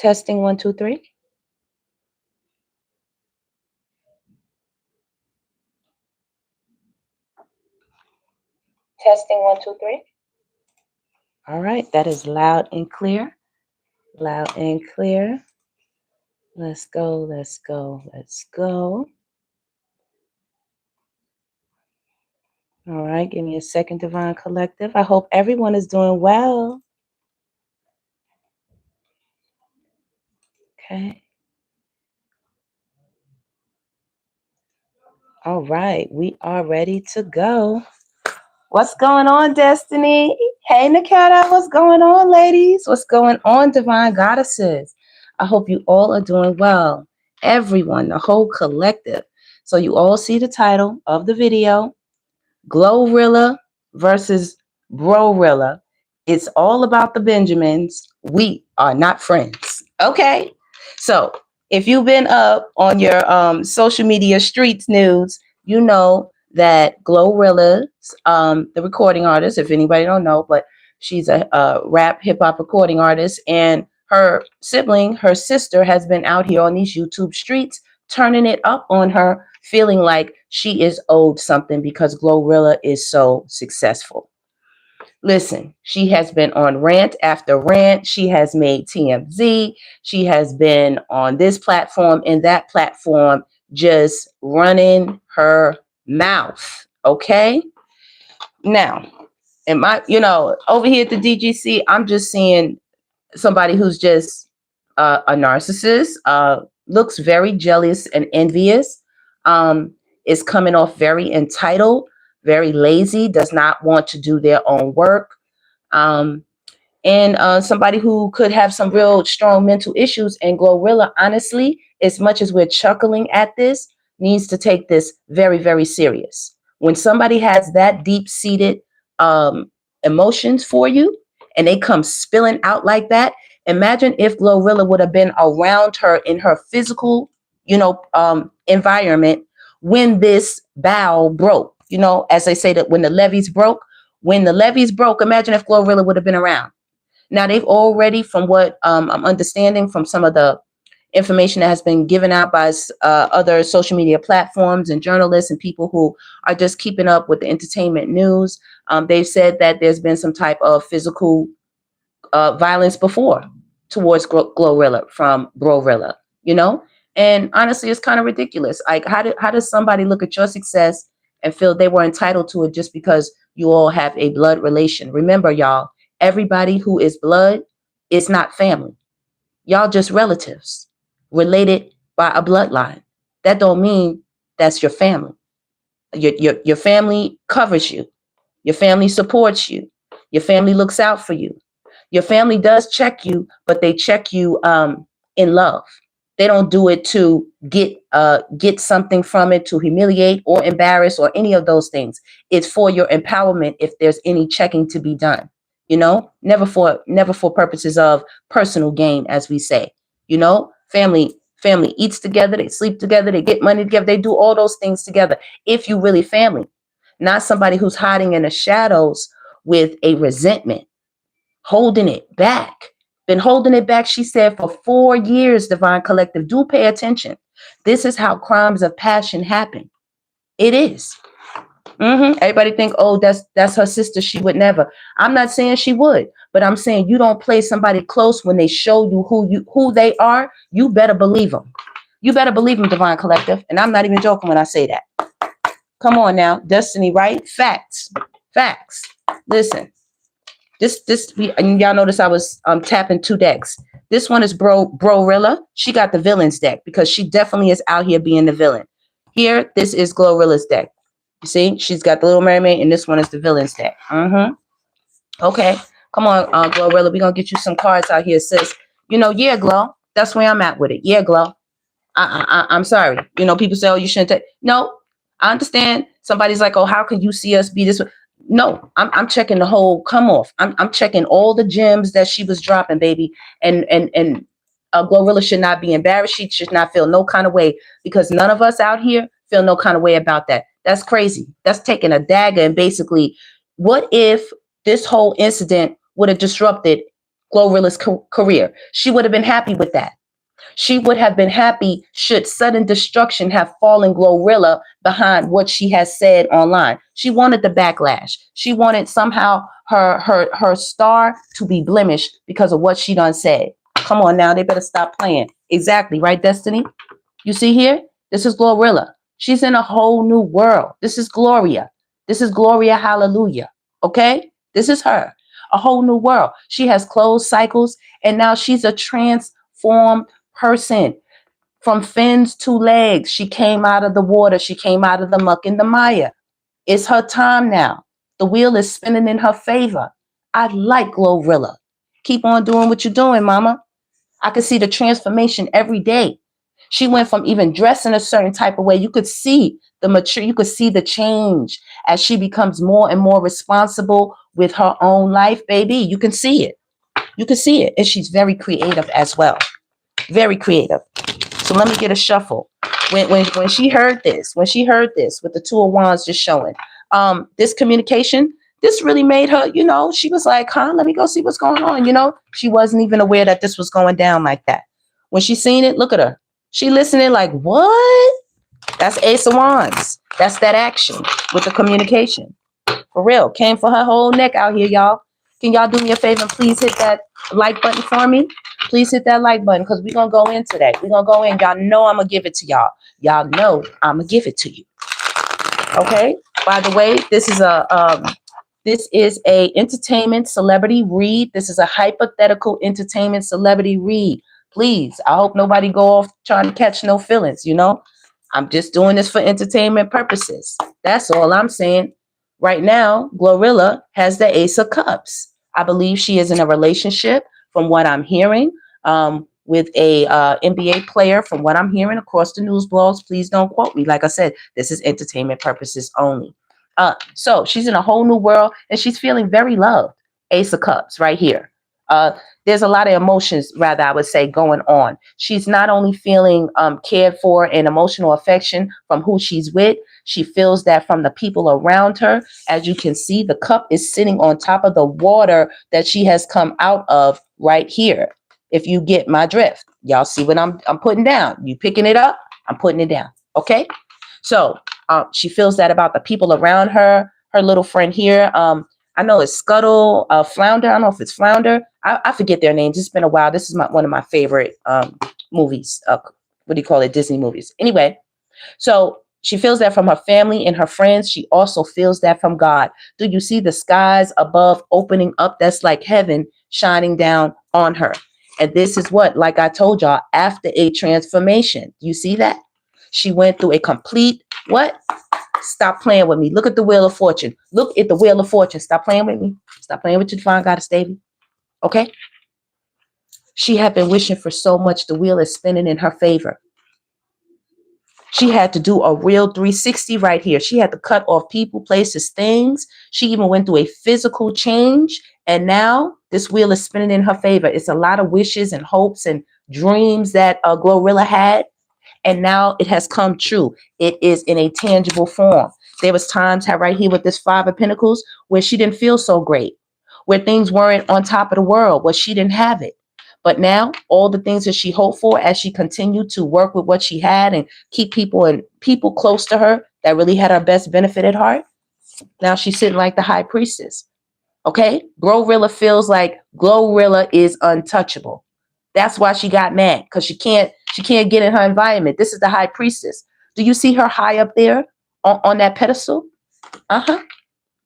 Testing 1, 2, 3. Testing 1, 2, 3. All right, that is loud and clear. Loud and clear. Let's go, let's go, let's go. All right, give me a second, Divine Collective. I hope everyone is doing well. Okay. All right, we are ready to go. What's going on, Destiny? Hey, Nikita, what's going on, ladies? What's going on, Divine Goddesses? I hope you all are doing well. Everyone, the whole collective. So you all see the title of the video, GLORILLA versus BRORILLA. It's all about the Benjamins. We are not friends. Okay? So if you've been up on your social media streets news, you know that GLORILLA's the recording artist, if anybody don't know, but she's a rap hip-hop recording artist, and her sibling, her sister, has been out here on these YouTube streets turning it up on her, feeling like she is owed something because GLORILLA is so successful. Listen, she has been on rant after rant. She has made TMZ. She has been on this platform and that platform, just running her mouth. Okay. Now, over here at the DGC, I'm just seeing somebody who's just a narcissist, looks very jealous and envious, is coming off very entitled, very lazy, does not want to do their own work, and somebody who could have some real strong mental issues. And GLORILLA, honestly, as much as we're chuckling at this, needs to take this very, very serious. When somebody has that deep-seated emotions for you and they come spilling out like that, imagine if GLORILLA would have been around her in her physical, environment when this bow broke. As they say, that when the levees broke, imagine if GLORILLA would have been around. Now, they've already, from what I'm understanding from some of the information that has been given out by other social media platforms and journalists and people who are just keeping up with the entertainment news, they've said that there's been some type of physical violence before towards GLORILLA from BRORILLA, and honestly, it's kind of ridiculous. Like, how does somebody look at your success and feel they were entitled to it just because you all have a blood relation? Remember, y'all, everybody who is blood is not family. Y'all just relatives related by a bloodline. That don't mean that's your family. Your family covers you. Your family supports you. Your family looks out for you. Your family does check you, but they check you in love. They don't do it to get something from it, to humiliate or embarrass or any of those things. It's for your empowerment if there's any checking to be done. Never for purposes of personal gain, as we say. Family eats together, they sleep together, they get money together, they do all those things together. If you really family, not somebody who's hiding in the shadows with a resentment, holding it back. Been holding it back, she said, for 4 years, Divine Collective. Do pay attention. This is how crimes of passion happen. It is. Everybody think, oh, that's her sister. She would never. I'm not saying she would, but I'm saying you don't play somebody close when they show you who they are. You better believe them. You better believe them, Divine Collective. And I'm not even joking when I say that. Come on now, Destiny, right? Facts. Listen. And y'all notice I was tapping 2 decks. This one is BRORILLA. She got the villains deck because she definitely is out here being the villain. Here, this is GLORILLA's deck. You see, she's got the Little Mermaid, and this one is the villains deck. Okay, come on, GLORILLA. We're gonna get you some cards out here, sis. Yeah, Glow. That's where I'm at with it. Yeah, Glow. I'm sorry. People say, oh, you shouldn't take. No, I understand. Somebody's like, oh, how can you see us be this way? No, I'm checking the whole come off. I'm checking all the gems that she was dropping, baby. And GLORILLA should not be embarrassed. She should not feel no kind of way, because none of us out here feel no kind of way about that. That's crazy. That's taking a dagger. And basically, what if this whole incident would have disrupted GLORILLA's career. She would have been happy with that. She would have been happy should sudden destruction have fallen GLORILLA behind what she has said online. She wanted the backlash. She wanted somehow her star to be blemished because of what she done said. Come on now, they better stop playing. Exactly, right, Destiny? You see here? This is GLORILLA. She's in a whole new world. This is Gloria. This is Gloria Hallelujah. Okay? This is her. A whole new world. She has closed cycles, and now she's a transformed person. From fins to legs, she came out of the water. She came out of the muck and the mire. It's her time now. The wheel is spinning in her favor. I like GLORILLA. Keep on doing what you're doing, mama. I could see the transformation every day. She went from even dressing a certain type of way. You could see you could see the change as she becomes more and more responsible with her own life, baby. You can see it. You can see it. And she's very creative as well. Very creative. So let me get a shuffle. When she heard this with the Two of Wands just showing, this communication, this really made her, she was like, let me go see what's going on. She wasn't even aware that this was going down like that. When she seen it, look at her. She listening like, what? That's Ace of Wands. That's that action with the communication. For real. Came for her whole neck out here, y'all. Can y'all do me a favor and please hit that like button for me? Please hit that like button because we're going to go into that. We're going to go in. Y'all know I'm going to give it to y'all. Y'all know I'm going to give it to you. Okay? By the way, this is a entertainment celebrity read. This is a hypothetical entertainment celebrity read. Please, I hope nobody go off trying to catch no feelings, I'm just doing this for entertainment purposes. That's all I'm saying. Right now, GLORILLA has the Ace of Cups. I believe she is in a relationship, from what I'm hearing, with a NBA player, from what I'm hearing across the news blogs. Please don't quote me. Like I said, this is entertainment purposes only. So she's in a whole new world, and she's feeling very loved. Ace of Cups right here. There's a lot of emotions, rather, I would say, going on. She's not only feeling cared for and emotional affection from who she's with, she feels that from the people around her. As you can see, the cup is sitting on top of the water that she has come out of right here. If you get my drift, y'all see what I'm putting down. You picking it up, I'm putting it down. Okay. So she feels that about the people around her, her little friend here. I know it's Scuttle, Flounder. I don't know if it's Flounder. I forget their names. It's been a while. This is one of my favorite movies. What do you call it? Disney movies. Anyway, so she feels that from her family and her friends. She also feels that from God. Do you see the skies above opening up? That's like heaven shining down on her. And this is what, like I told y'all, after a transformation. You see that? She went through a complete, what? Stop playing with me. Look at the Wheel of Fortune. Look at the Wheel of Fortune. Stop playing with me. Stop playing with your divine goddess, Davy. Okay? She had been wishing for so much. The wheel is spinning in her favor. She had to do a real 360 right here. She had to cut off people, places, things. She even went through a physical change. And now this wheel is spinning in her favor. It's a lot of wishes and hopes and dreams that GLORILLA had. And now it has come true. It is in a tangible form. There was times right here with this Five of Pentacles where she didn't feel so great, where things weren't on top of the world, where she didn't have it. But now all the things that she hoped for as she continued to work with what she had and keep people close to her that really had her best benefit at heart. Now she's sitting like the high priestess. Okay. GLORILLA feels like GLORILLA is untouchable. That's why she got mad, because she can't get in her environment. This is the high priestess. Do you see her high up there on that pedestal?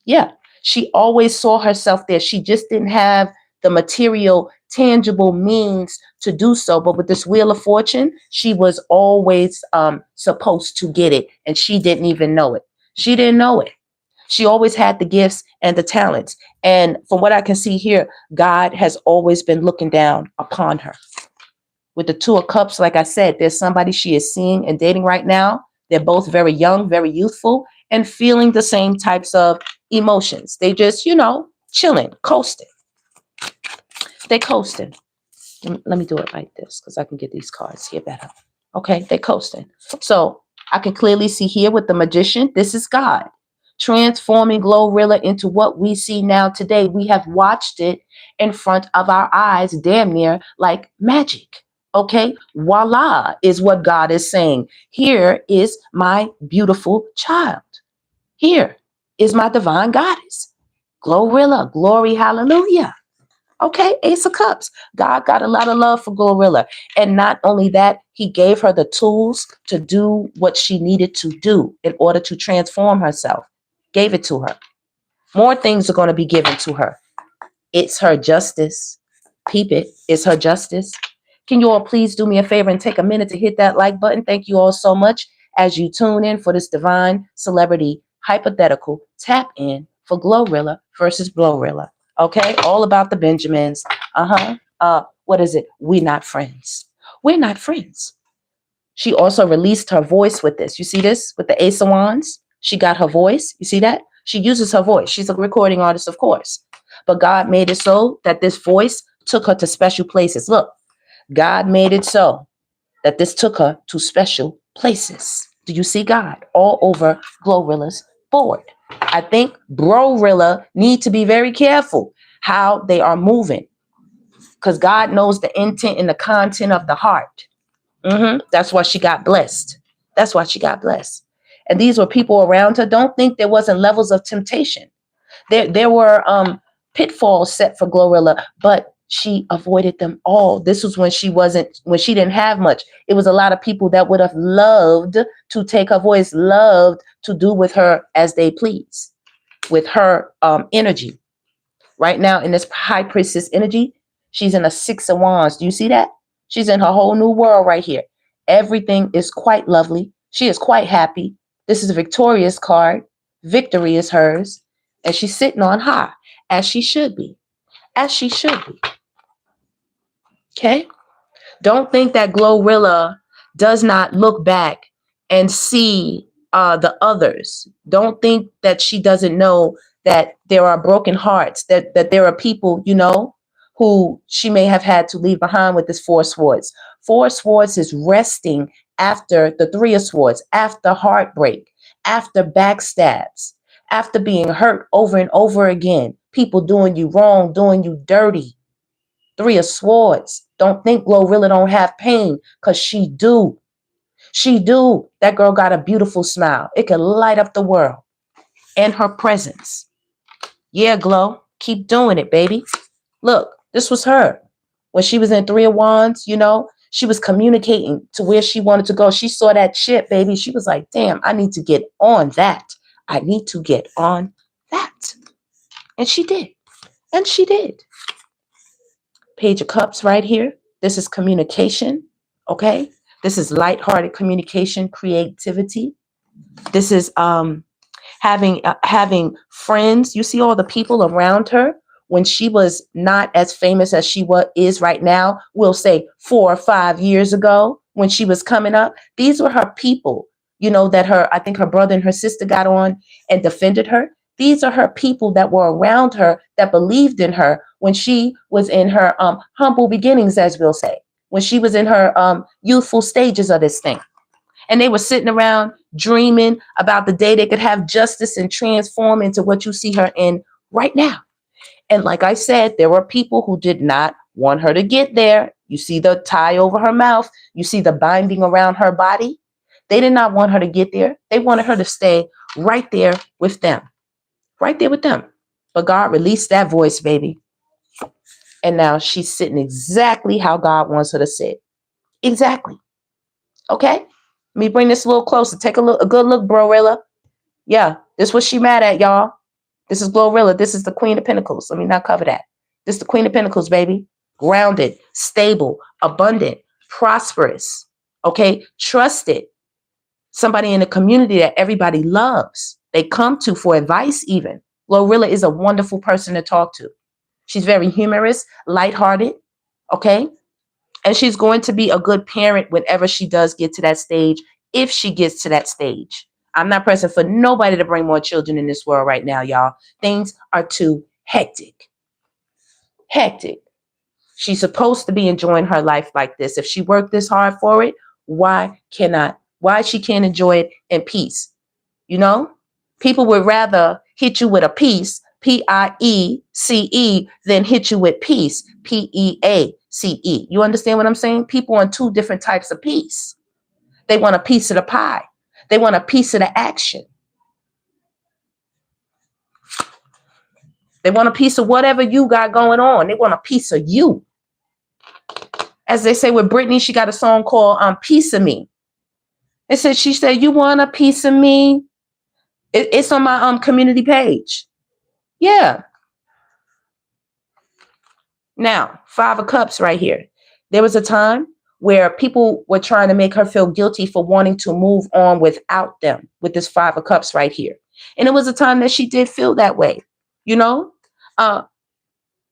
Yeah. She always saw herself there. She just didn't have the material, tangible means to do so. But with this Wheel of Fortune, she was always supposed to get it. And she didn't even know it. She didn't know it. She always had the gifts and the talents. And from what I can see here, God has always been looking down upon her. With the Two of Cups, like I said, there's somebody she is seeing and dating right now. They're both very young, very youthful, and feeling the same types of emotions. They just, chilling, coasting. They coasting. Let me do it like this because I can get these cards here better. Okay, they coasting. So I can clearly see here with the Magician, this is God. transforming GLORILLA into what we see now today. We have watched it in front of our eyes, damn near like magic. Okay, voila is what God is saying. Here is my beautiful child. Here is my divine goddess. GLORILLA, glory, hallelujah. Okay, Ace of Cups. God got a lot of love for GLORILLA. And not only that, he gave her the tools to do what she needed to do in order to transform herself. Gave it to her. More things are going to be given to her. It's her justice. Peep it. It's her justice. Can you all please do me a favor and take a minute to hit that like button? Thank you all so much as you tune in for this divine celebrity hypothetical tap in for GLORILLA versus BRORILLA. Okay, all about the Benjamins. What is it? We're not friends. We're not friends. She also released her voice with this. You see this with the Ace of Wands? She got her voice. You see that? She uses her voice. She's a recording artist, of course. But God made it so that this voice took her to special places. Look, God made it so that this took her to special places. Do you see God all over GLORILLA's board? I think BRORILLA need to be very careful how they are moving, because God knows the intent and the content of the heart. That's why she got blessed. That's why she got blessed. And these were people around her. Don't think there wasn't levels of temptation. There were pitfalls set for GLORILLA, but she avoided them all. This was when she didn't have much. It was a lot of people that would have loved to take her voice, loved to do with her as they please, with her energy. Right now in this high priestess energy, she's in a 6 of Wands. Do you see that? She's in her whole new world right here. Everything is quite lovely. She is quite happy. This is a victorious card. Victory is hers. And she's sitting on high, as she should be. As she should be. Okay? Don't think that GLORILLA does not look back and see the others. Don't think that she doesn't know that there are broken hearts, that there are people, who she may have had to leave behind with this 4 swords. 4 swords is resting after the 3 of swords, after heartbreak, after backstabs, after being hurt over and over again, people doing you wrong, doing you dirty. 3 of swords. Don't think GLORILLA don't have pain, because she do. She do. That girl got a beautiful smile. It can light up the world. And her presence. Yeah, Glow. Keep doing it, baby. Look, this was her. When she was in 3 of Wands, she was communicating to where she wanted to go. She saw that shit, baby. She was like, damn, I need to get on that. I need to get on that. And she did. And she did. Page of Cups right here. This is communication. Okay. This is lighthearted communication, creativity. This is having friends. You see all the people around her when she was not as famous as she is right now. We'll say 4 or 5 years ago when she was coming up. These were her people, that I think her brother and her sister got on and defended her. These are her people that were around her, that believed in her when she was in her humble beginnings, as we'll say, when she was in her youthful stages of this thing. And they were sitting around dreaming about the day they could have justice and transform into what you see her in right now. And like I said, there were people who did not want her to get there. You see the tie over her mouth. You see the binding around her body. They did not want her to get there. They wanted her to stay right there with them. Right there with them. But God released that voice, baby. And now she's sitting exactly how God wants her to sit. Exactly. Okay? Let me bring this a little closer. Take a good look, BRORILLA. Yeah, this is what she mad at, y'all. This is GLORILLA. This is the Queen of Pentacles. Let me not cover that. This is the Queen of Pentacles, baby. Grounded, stable, abundant, prosperous. Okay? Trusted. Somebody in the community that everybody loves. They come to for advice even. GLORILLA is a wonderful person to talk to. She's very humorous, lighthearted, okay? And she's going to be a good parent whenever she does get to that stage, if she gets to that stage. I'm not pressing for nobody to bring more children in this world right now, y'all. Things are too hectic. Hectic. She's supposed to be enjoying her life like this. If she worked this hard for it, why she can't enjoy it in peace? People would rather hit you with a piece, P-I-E-C-E, than hit you with peace, P-E-A-C-E. You understand what I'm saying? People on two different types of peace. They want a piece of the pie. They want a piece of the action. They want a piece of whatever you got going on. They want a piece of you. As they say with Britney, she got a song called Piece of Me. It said, she said, you want a piece of me? It's on my community page. Yeah. Now, 5 of Cups right here. There was a time where people were trying to make her feel guilty for wanting to move on without them, with this 5 of Cups right here. And it was a time that she did feel that way, you know?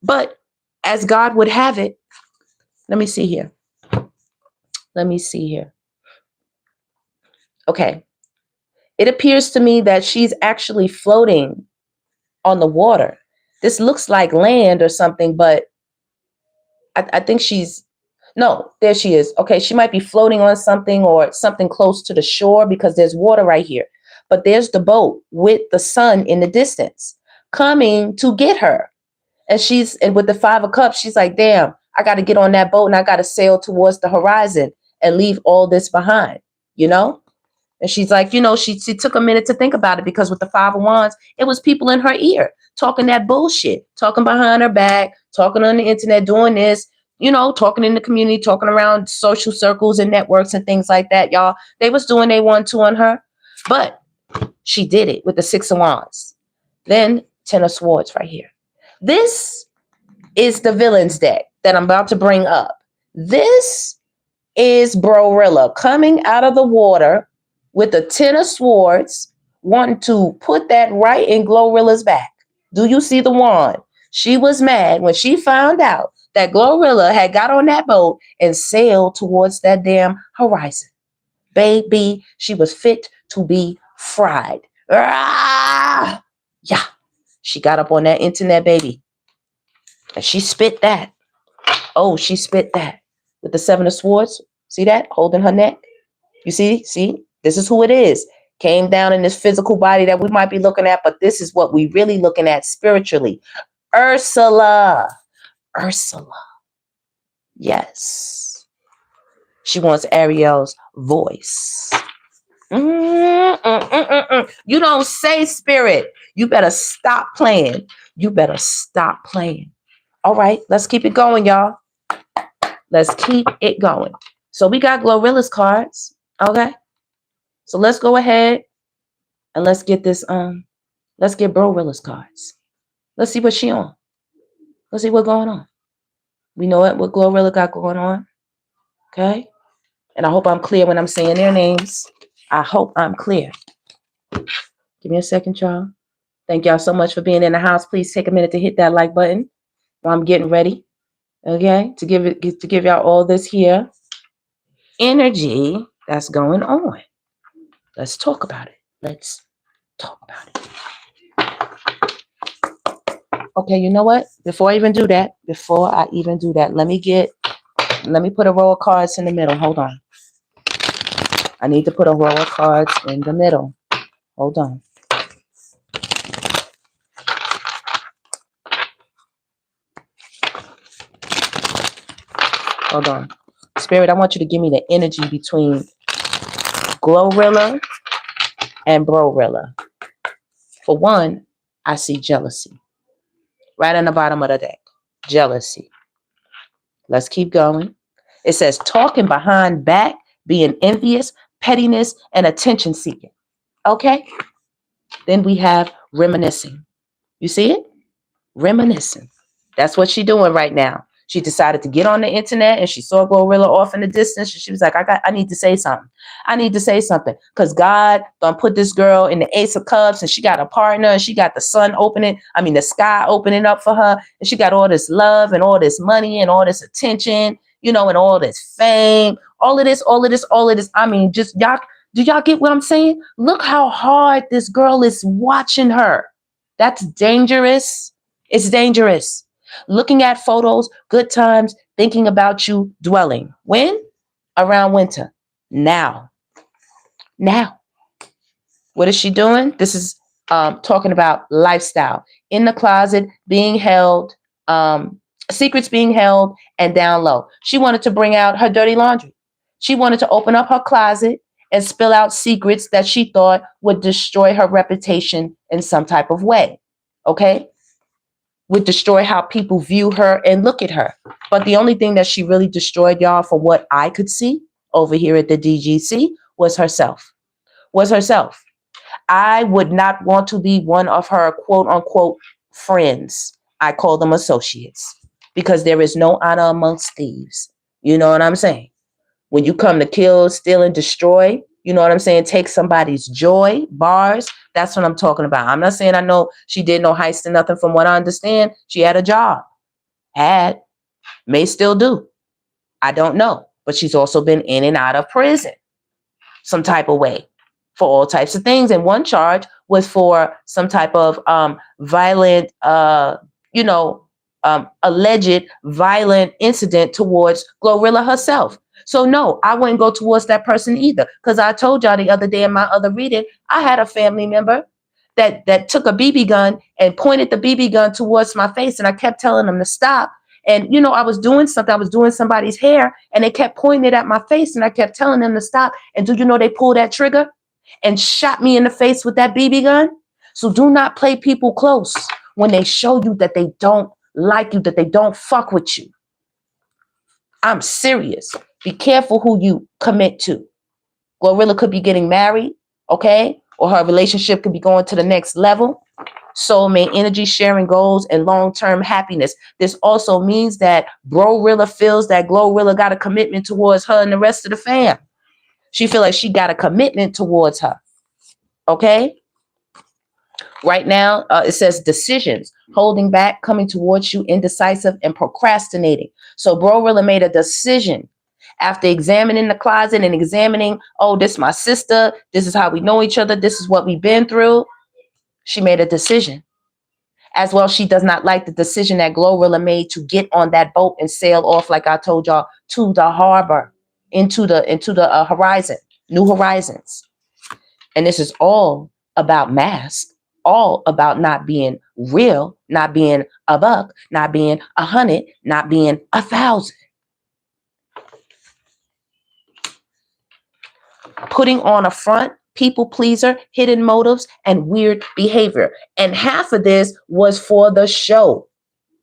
But as God would have it, let me see here. Let me see here. Okay. It appears to me that she's actually floating on the water. This looks like land or something, but I think no, there she is. Okay, she might be floating on something or something close to the shore because there's water right here. But there's the boat with the sun in the distance coming to get her. And with the 5 of Cups, she's like, damn, I got to get on that boat and I got to sail towards the horizon and leave all this behind, you know? And she's like, you know, she took a minute to think about it, because with the 5 of Wands, it was people in her ear talking that bullshit, talking behind her back, talking on the internet, doing this, you know, talking in the community, talking around social circles and networks and things like that, y'all. They was doing they want to on her, but she did it with the 6 of Wands. Then 10 of Swords right here. This is the villains deck that I'm about to bring up. This is BRORILLA coming out of the water with the 10 of Swords, wanting to put that right in GLORILLA's back. Do you see the wand? She was mad when she found out that GLORILLA had got on that boat and sailed towards that damn horizon. Baby, she was fit to be fried. Ah! Yeah, she got up on that internet, baby. And she spit that. Oh, she spit that. With the 7 of Swords, see that? Holding her neck. You see? This is who it is. Came down in this physical body that we might be looking at, but this is what we really looking at spiritually. Ursula. Yes. She wants Ariel's voice. You don't say, spirit. You better stop playing. All right, let's keep it going, y'all. Let's keep it going. So we got GLORILLA's cards. Okay. So let's go ahead and let's get this, let's get BRORILLA's cards. Let's see what she on. Let's see what's going on. We know what GLORILLA got going on. Okay. And I hope I'm clear when I'm saying their names. I hope I'm clear. Give me a second, y'all. Thank y'all so much for being in the house. Please take a minute to hit that like button while I'm getting ready. Okay. To give y'all all this here energy that's going on. Let's talk about it. Okay, you know what? Before I even do that, let me put a row of cards in the middle. Hold on. I need to put a row of cards in the middle. Hold on. Hold on. Spirit, I want you to give me the energy between GLORILLA and BRORILLA. For one, I see jealousy. Right on the bottom of the deck. Jealousy. Let's keep going. It says talking behind back, being envious, pettiness, and attention seeking. Okay? Then we have reminiscing. You see it? Reminiscing. That's what she's doing right now. She decided to get on the internet and she saw GLORILLA off in the distance. And she was like, I need to say something. Because God done put this girl in the Ace of Cups and she got a partner and she got the sky opening up for her. And she got all this love and all this money and all this attention, you know, and all this fame, all of this. I mean, just y'all, do y'all get what I'm saying? Look how hard this girl is watching her. That's dangerous. It's dangerous. Looking at photos, good times, thinking about you, dwelling. When? Around winter. Now. What is she doing? This is talking about lifestyle in the closet being held, secrets being held, and down low. She wanted to bring out her dirty laundry. She wanted to open up her closet and spill out secrets that she thought would destroy her reputation in some type of way. Okay? Would destroy how people view her and look at her. But the only thing that she really destroyed, y'all, from what I could see over here at the DGC, was herself. Was herself. I would not want to be one of her quote unquote friends. I call them associates because there is no honor amongst thieves. You know what I'm saying? When you come to kill, steal, and destroy, you know what I'm saying? Take somebody's joy, bars. That's what I'm talking about. I'm not saying I know she did no heist or nothing. From what I understand, she had a job. Had. May still do. I don't know. But she's also been in and out of prison some type of way for all types of things. And one charge was for some type of violent, alleged violent incident towards GLORILLA herself. So no, I wouldn't go towards that person either. Because I told y'all the other day in my other reading, I had a family member that took a BB gun and pointed the BB gun towards my face. And I kept telling them to stop. And, you know, I was doing something. I was doing somebody's hair and they kept pointing it at my face and I kept telling them to stop. And do you know they pulled that trigger and shot me in the face with that BB gun? So do not play people close when they show you that they don't like you, that they don't fuck with you. I'm serious. Be careful who you commit to. GLORILLA could be getting married, okay? Or her relationship could be going to the next level. Soulmate energy, sharing goals, and long-term happiness. This also means that BRORILLA feels that GLORILLA got a commitment towards her and the rest of the fam. She feels like she got a commitment towards her, okay? Right now, it says decisions, holding back, coming towards you, indecisive, and procrastinating. So BRORILLA made a decision after examining the closet and examining, oh, this is my sister. This is how we know each other. This is what we've been through. She made a decision. As well, she does not like the decision that GLORILLA made to get on that boat and sail off, like I told y'all, to the harbor, into the horizon, new horizons. And this is all about mask, all about not being real, not being a buck, not being 100, not being 1,000. Putting on a front, people pleaser, hidden motives, and weird behavior. And half of this was for the show.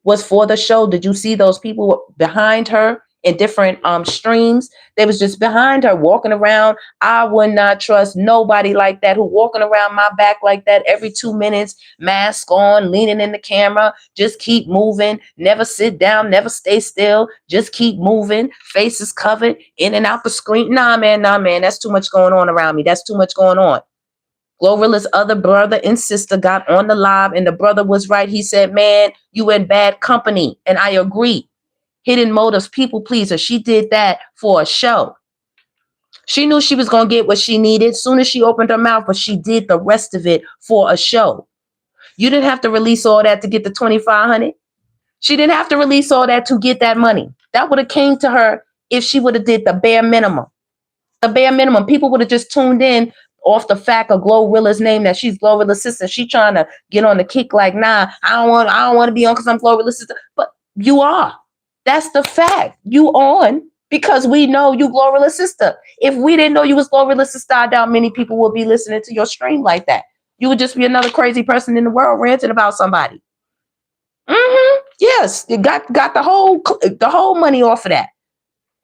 Did you see those people behind her in different streams? They was just behind her walking around. I would not trust nobody like that who walking around my back like that every 2 minutes, mask on, leaning in the camera, just keep moving, never sit down, never stay still, just keep moving, faces covered, in and out the screen. Nah, man, that's too much going on around me. That's too much going on. GLORILLA's other brother and sister got on the live and the brother was right. He said, man, you in bad company. And I agree. Hidden motives, people pleaser. She did that for a show. She knew she was going to get what she needed soon as she opened her mouth, but she did the rest of it for a show. You didn't have to release all that to get the 2,500. She didn't have to release all that to get that money. That would have came to her if she would have did the bare minimum. The bare minimum. People would have just tuned in off the fact of GLORILLA's name, that she's GLORILLA's sister. She trying to get on the kick like, nah, I don't want to be on because I'm GLORILLA's sister. But you are. That's the fact. You on because we know you GLORILLA's sister. If we didn't know you was GLORILLA's sister, I doubt many people would be listening to your stream like that. You would just be another crazy person in the world ranting about somebody. Yes, you got the whole money off of that.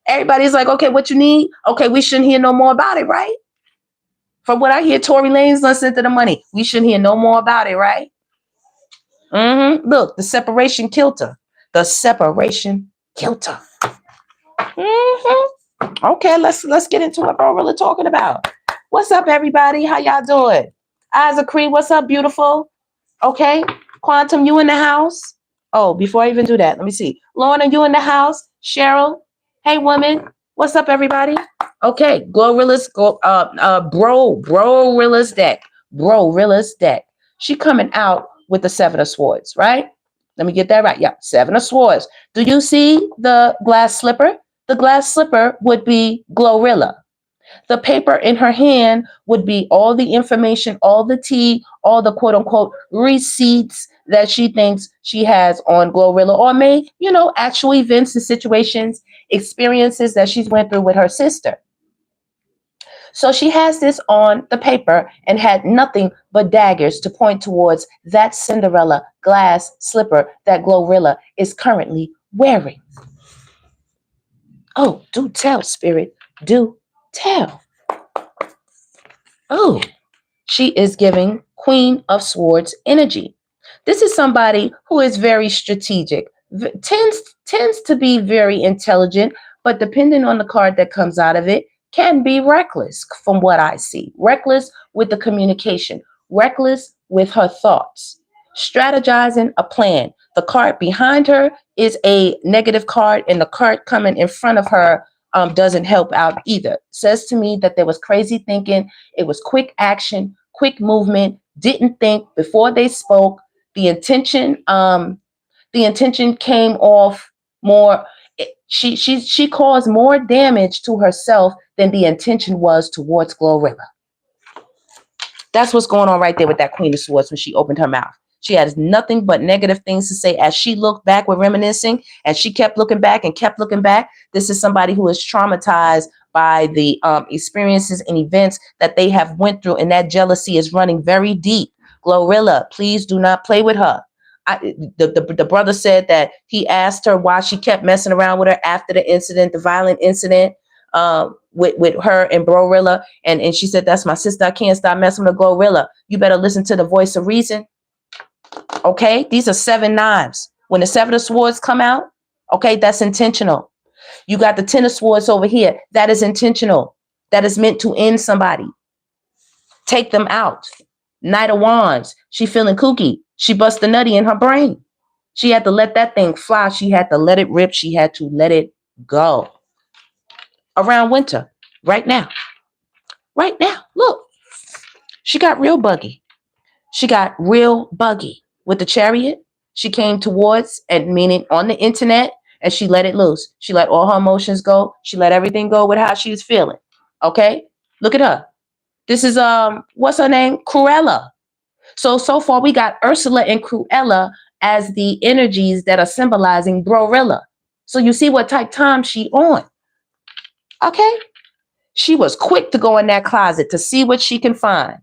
Everybody's like, okay, what you need? Okay, we shouldn't hear no more about it, right? From what I hear, Tory Lanez done sent to the money. We shouldn't hear no more about it, right? Look, the separation killed her. The separation killed her. Okay, let's get into what BRORILLA talking about. What's up, everybody? How y'all doing? Isaac Cree, what's up, beautiful? Okay, Quantum, you in the house? Oh, before I even do that, let me see. Lorna, you in the house? Cheryl, hey, woman. What's up, everybody? Okay, BRORILLA's deck. BRORILLA's deck. She coming out with the 7 of Swords, right? Let me get that right. Yeah, 7 of Swords. Do you see the glass slipper? The glass slipper would be GLORILLA. The paper in her hand would be all the information, all the tea, all the quote unquote receipts that she thinks she has on GLORILLA, or may, actual events and situations, experiences that she's went through with her sister. So she has this on the paper and had nothing but daggers to point towards that Cinderella glass slipper that GLORILLA is currently wearing. Oh, do tell, spirit. Do tell. Oh, she is giving Queen of Swords energy. This is somebody who is very strategic, tends to be very intelligent, but depending on the card that comes out of it, can be reckless from what I see. Reckless with the communication, reckless with her thoughts, strategizing a plan. The card behind her is a negative card, and the card coming in front of her doesn't help out either. Says to me that there was crazy thinking. It was quick action, quick movement, didn't think before they spoke. The intention came off more. She caused more damage to herself than the intention was towards GLORILLA. That's what's going on right there with that Queen of Swords when she opened her mouth. She has nothing but negative things to say. As she looked back with reminiscing, and she kept looking back and kept looking back, this is somebody who is traumatized by the experiences and events that they have went through, and that jealousy is running very deep. GLORILLA, please do not play with her. The brother said that he asked her why she kept messing around with her after the incident, the violent incident with her and BRORILLA, and she said, that's my sister. I can't stop messing with GLORILLA. You better listen to the voice of reason. Okay, these are 7 knives. When the 7 of swords come out, okay, that's intentional. You got the 10 of swords over here. That is intentional. That is meant to end somebody. Take them out. Knight of Wands. She feeling kooky. She bust the nutty in her brain. She had to let that thing fly. She had to let it rip. She had to let it go. Around winter, right now. Right now, look. She got real buggy. She got real buggy. With the Chariot, she came towards, and meaning on the internet, and she let it loose. She let all her emotions go. She let everything go with how she was feeling. Okay? Look at her. This is, what's her name? Cruella. So far we got Ursula and Cruella as the energies that are symbolizing BRORILLA. So you see what type time she on. Okay? She was quick to go in that closet to see what she can find,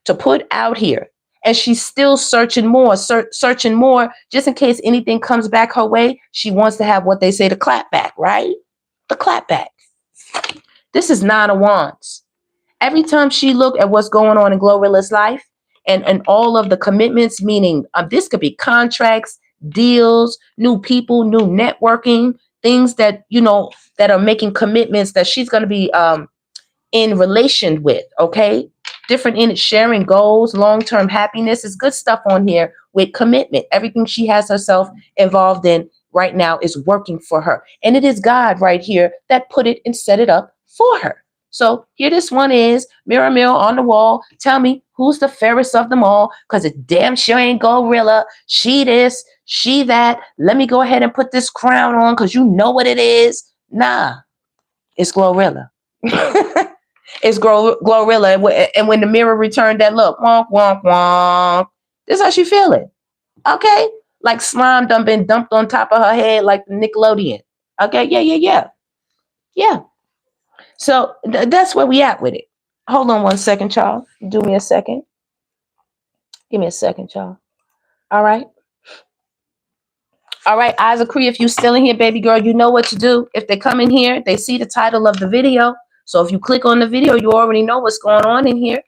to put out here. And she's still searching more, searching more, just in case anything comes back her way. She wants to have what they say, the clap back, right? The clap back. This is 9 of Wands. Every time she look at what's going on in GLORILLA's life and all of the commitments, meaning this could be contracts, deals, new people, new networking, things that, that are making commitments that she's going to be in relation with, okay? Different in it, sharing goals, long-term happiness is good stuff on here with commitment. Everything she has herself involved in right now is working for her. And it is God right here that put it and set it up for her. So here this one is, mirror, mirror on the wall. Tell me who's the fairest of them all, because it damn sure ain't GLORILLA. She this, she that. Let me go ahead and put this crown on because you know what it is. Nah, it's GLORILLA. It's GLORILLA, and when the mirror returned that look, wonk, wonk, wonk. This is how she feeling. Okay? Like slime done been dumped on top of her head like the Nickelodeon. Okay? Yeah. So that's where we at with it. Hold on 1 second, y'all. Do me a second. Give me a second, y'all. All right? All right, Eyes of Cree, if you still in here, baby girl, you know what to do. If they come in here, they see the title of the video. So if you click on the video, you already know what's going on in here.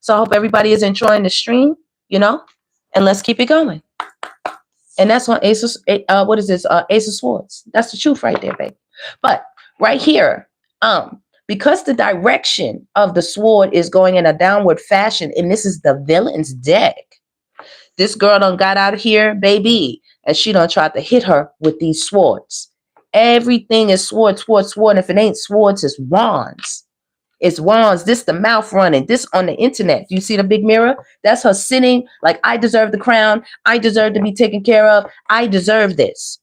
So I hope everybody is enjoying the stream, and let's keep it going. And that's on Ace of, what is this? Ace of Swords. That's the truth right there, baby. But right here, because the direction of the sword is going in a downward fashion, and this is the villain's deck, this girl done got out of here, baby, and she done tried to hit her with these swords. Everything is sword, sword, sword. If it ain't swords, it's wands. It's wands. This the mouth running. This on the internet. Do you see the big mirror? That's her sitting like, I deserve the crown. I deserve to be taken care of. I deserve this.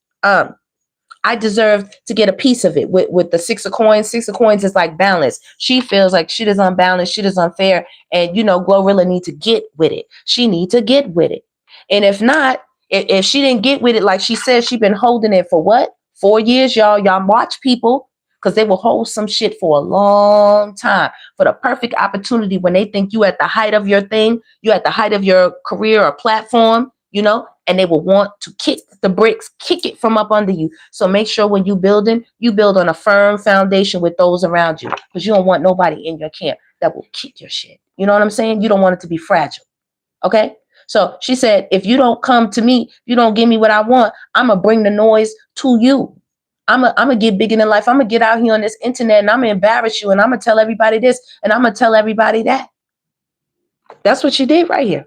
I deserve to get a piece of it. With the 6 of Coins, 6 of Coins is like balance. She feels like shit is unbalanced, shit is unfair, and GLORILLA need to get with it. She need to get with it. And if not, if she didn't get with it, like she said, she been holding it for what? 4 years, y'all. Y'all watch people, because they will hold some shit for a long time for the perfect opportunity when they think you at the height of your thing, you at the height of your career or platform, and they will want to kick the bricks, kick it from up under you. So make sure when you building, you build on a firm foundation with those around you, because you don't want nobody in your camp that will kick your shit. You know what I'm saying? You don't want it to be fragile. Okay? So she said, if you don't come to me, you don't give me what I want, I'm going to bring the noise to you. I'm gonna get bigger than life. I'm gonna get out here on this internet and I'm gonna embarrass you and I'm gonna tell everybody this and I'm gonna tell everybody that. That's what she did right here.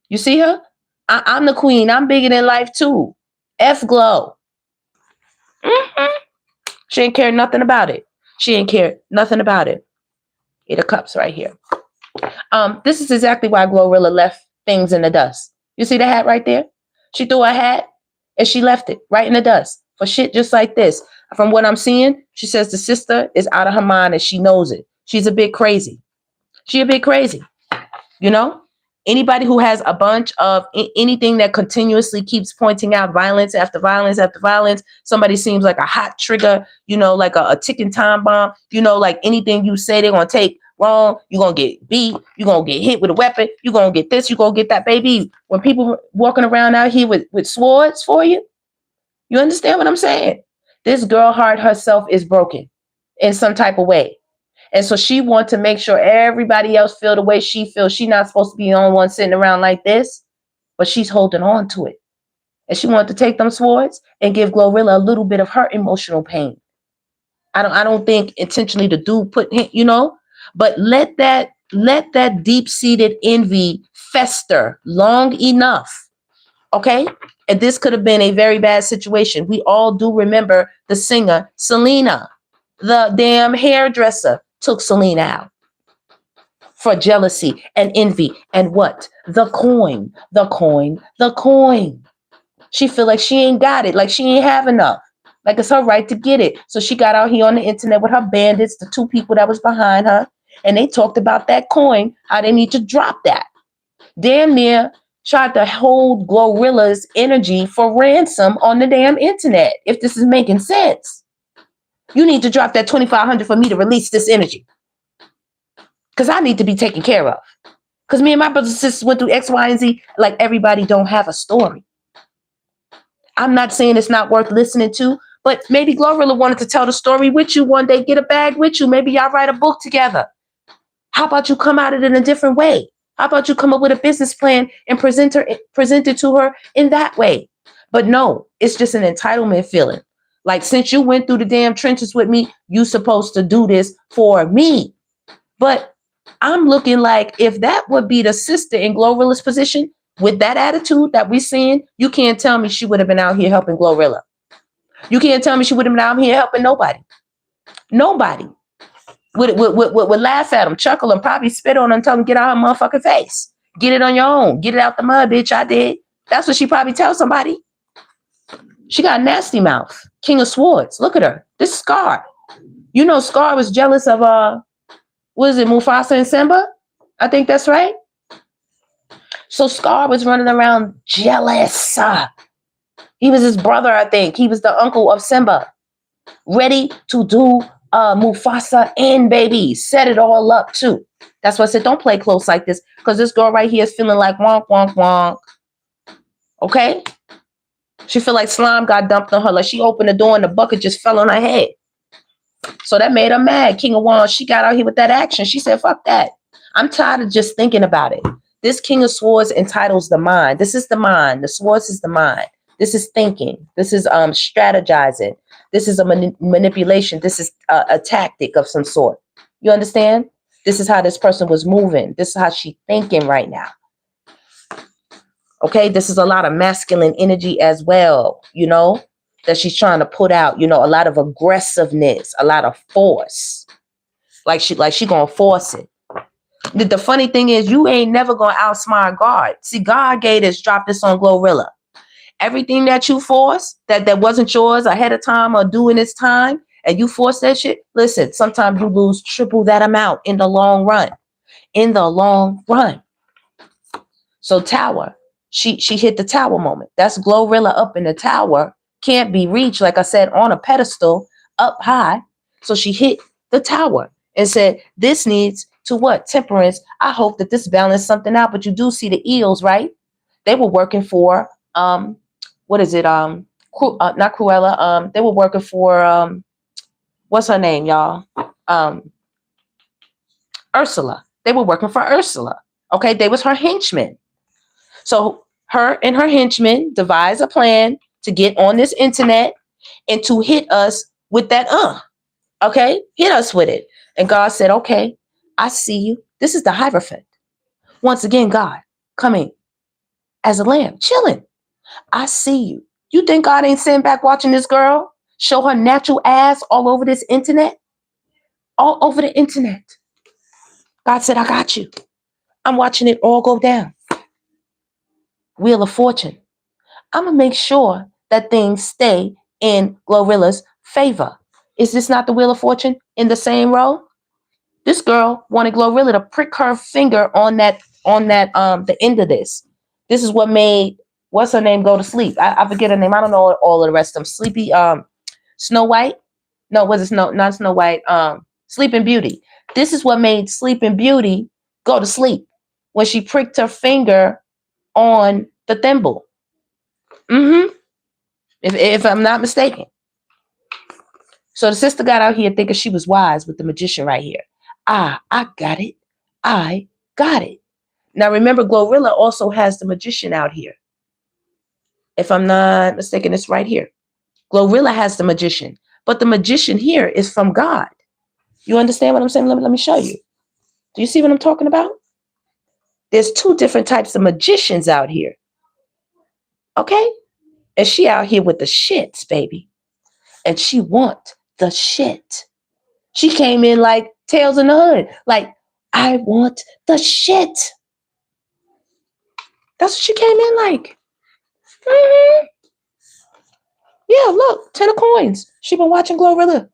You see her? I'm the queen. I'm bigger than life too. F Glow. She ain't care nothing about it. She ain't care nothing about it. 8 of Cups right here. This is exactly why GLORILLA left things in the dust. You see the hat right there? She threw a hat and she left it right in the dust for shit just like this. From what I'm seeing, she says the sister is out of her mind and she knows it. She's a bit crazy. She a bit crazy. Anybody who has a bunch of anything that continuously keeps pointing out violence after violence after violence, somebody seems like a hot trigger, like a ticking time bomb, like anything you say they're going to take wrong, you're going to get beat, you're going to get hit with a weapon, you're going to get this, you're going to get that, baby. When people walking around out here with swords for you, you understand what I'm saying? This girl heart herself is broken in some type of way. And so she wants to make sure everybody else feel the way she feels. She's not supposed to be the only one sitting around like this, but she's holding on to it. And she wanted to take them swords and give GLORILLA a little bit of her emotional pain. I don't think intentionally the dude but let that deep-seated envy fester long enough. Okay? And this could have been a very bad situation. We all do remember the singer Selena. The damn hairdresser took Selena out for jealousy and envy. And what? The coin. She feel like she ain't got it, like she ain't have enough. Like it's her right to get it. So she got out here on the internet with her bandits, the 2 people that was behind her. And they talked about that coin, how they need to drop that. Damn near tried to hold GLORILLA's energy for ransom on the damn internet. If this is making sense, you need to drop that $2,500 for me to release this energy, because I need to be taken care of. Because me and my brothers and sisters went through X, Y, and Z. Like, everybody don't have a story. I'm not saying it's not worth listening to, but maybe GLORILLA wanted to tell the story with you one day, get a bag with you. Maybe y'all write a book together. How about you come at it in a different way? How about you come up with a business plan and present it to her in that way? But no, it's just an entitlement feeling. Like, since you went through the damn trenches with me, you supposed to do this for me. But I'm looking like, if that would be the sister in GLORILLA's position with that attitude that we're seeing, you can't tell me she would have been out here helping GLORILLA. You can't tell me she would have been out here helping nobody. Nobody would laugh at him, chuckle him, probably spit on him, tell him get out her motherfucking face. Get it on your own. Get it out the mud, bitch. I did. That's what she probably tells somebody. She got a nasty mouth. King of Swords. Look at her. This is Scar. Scar was jealous of what is it, Mufasa and Simba? I think that's right. So Scar was running around jealous. He was his brother, I think. He was the uncle of Simba. Ready to do Mufasa and baby. Set it all up too. That's why I said don't play close like this, because this girl right here is feeling like wonk, wonk, wonk. Okay? She feel like slime got dumped on her. Like she opened the door and the bucket just fell on her head. So that made her mad. King of Wands, she got out here with that action. She said, fuck that. I'm tired of just thinking about it. This King of Swords entitles the mind. This is the mind. The Swords is the mind. This is thinking. This is strategizing. This is a manipulation. This is a tactic of some sort. You understand? This is how this person was moving. This is how she's thinking right now. Okay, this is a lot of masculine energy as well, that she's trying to put out, a lot of aggressiveness, a lot of force. Like she gonna force it. The funny thing is, you ain't never gonna outsmart God. See, God gave this, dropped this on GLORILLA. Everything that you forced that wasn't yours ahead of time or doing its time, and you force that shit, listen, sometimes you lose triple that amount in the long run. In the long run. So tower, she hit the tower moment. That's GLORILLA up in the tower. Can't be reached, like I said, on a pedestal up high. So she hit the tower and said, this needs to what? Temperance. I hope that this balanced something out. But you do see the eels, right? They were working for, what is it? Not Cruella. They were working for, what's her name, y'all? Ursula. They were working for Ursula. Okay, they was her henchmen. So her and her henchmen devised a plan to get on this internet and to hit us with that, okay, hit us with it. And God said, okay, I see you. This is the Hierophant. Once again, God coming as a lamb, chilling. I see you. You think God ain't sitting back watching this girl show her natural ass all over this internet? All over the internet. God said, I got you. I'm watching it all go down. Wheel of Fortune. I'm going to make sure that things stay in GLORILLA's favor. Is this not the Wheel of Fortune in the same row? This girl wanted GLORILLA to prick her finger on the end of this. This is what made, what's her name, go to sleep. I forget her name. I don't know all of the rest of them. Sleepy, Snow White. No, was it not Snow White? Sleeping Beauty. This is what made Sleeping Beauty go to sleep when she pricked her finger on the thimble. If I'm not mistaken. So the sister got out here thinking she was wise with the magician right here. I got it. I got it. Now remember, GLORILLA also has the magician out here. If I'm not mistaken, it's right here. GLORILLA has the magician, but the magician here is from God. You understand what I'm saying? Let me show you. Do you see what I'm talking about? There's two different types of magicians out here. Okay? And she out here with the shits, baby. And she want the shit. She came in like Tails in the Hood. Like, I want the shit. That's what she came in like. Yeah, look, 10 of coins. She been watching GLORILLA.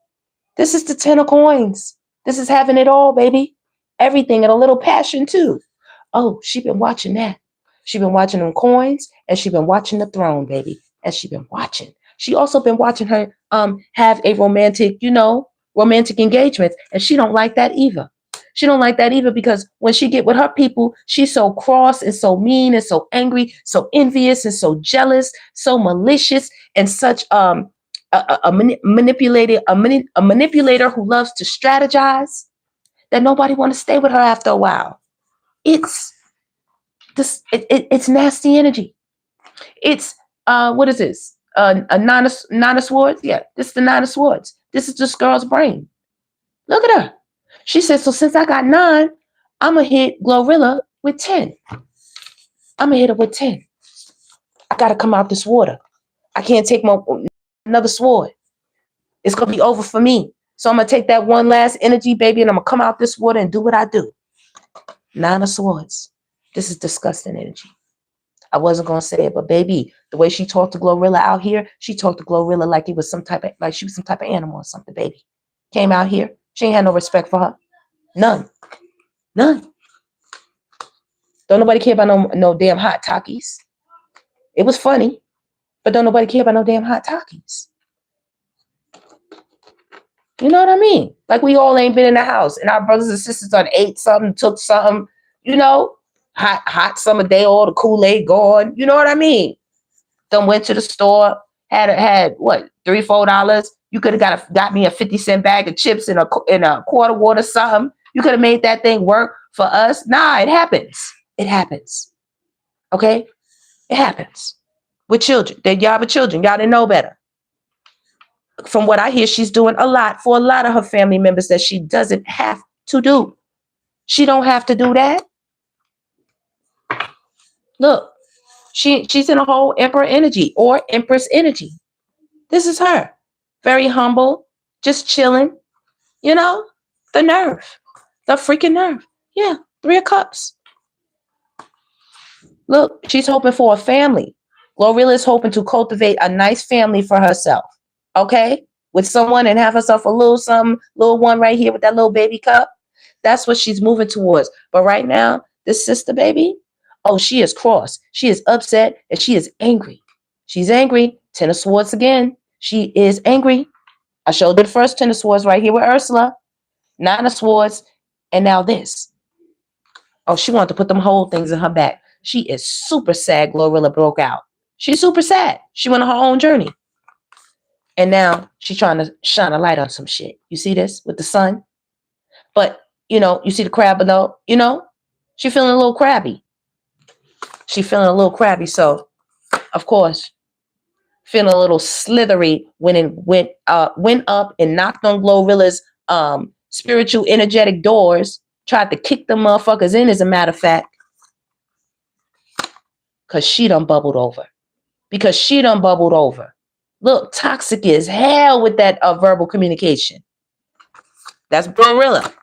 This is the 10 of coins. This is having it all, baby. Everything and a little passion too. Oh, she been watching that. She been watching them coins, and she been watching the throne, baby. And she been watching. She also been watching her have a romantic, romantic engagement, and she don't like that either. She don't like that either because when she get with her people, she's so cross and so mean and so angry, so envious and so jealous, so malicious, and such a manipulator who loves to strategize that nobody want to stay with her after a while. It's this. It's nasty energy. It's what is this? A nine of swords. Yeah, this is the 9 of swords. This is this girl's brain. Look at her. She said, so since I got 9, I'm gonna hit GLORILLA with 10. I'm gonna hit her with 10. I gotta come out this water. I can't take another sword. It's gonna be over for me. So I'm gonna take that one last energy, baby, and I'm gonna come out this water and do what I do. 9 of swords. This is disgusting energy. I wasn't gonna say it, but baby, the way she talked to GLORILLA out here, she talked to GLORILLA like she was some type of animal or something, baby. Came out here. She ain't had no respect for her. None. Don't nobody care about no damn hot Takis. It was funny, but don't nobody care about no damn hot Takis. You know what I mean? Like we all ain't been in the house, and our brothers and sisters done ate something, took something, hot summer day, all the Kool-Aid gone. You know what I mean? Done went to the store, had what, $3-4. You could have got me a 50-cent bag of chips in a quarter water something. You could have made that thing work for us. Nah, it happens. It happens. Okay? It happens. With children. Y'all have children. Y'all didn't know better. From what I hear, she's doing a lot for a lot of her family members that she doesn't have to do. She don't have to do that. Look, she's in a whole emperor energy or empress energy. This is her. Very humble, just chilling. The nerve. The freaking nerve. Yeah, 3 of Cups. Look, she's hoping for a family. GLORILLA is hoping to cultivate a nice family for herself. Okay? With someone and have herself a little something, little one right here with that little baby cup. That's what she's moving towards. But right now, this sister baby, oh, she is cross. She is upset and she is angry. She's angry. Ten of Swords again. She is angry. I showed you the first Ten of Swords right here with Ursula. Nine of Swords. And now this. Oh, she wanted to put them whole things in her back. She is super sad GLORILLA broke out. She's super sad. She went on her own journey. And now she's trying to shine a light on some shit. You see this with the sun? But, you see the crab below, she's feeling a little crabby. She's feeling a little crabby. So, of course, feeling a little slithery when it went up and knocked on GLORILLA's spiritual energetic doors, tried to kick the motherfuckers in, as a matter of fact. Because she done bubbled over. Look, toxic as hell with that verbal communication. That's BRORILLA.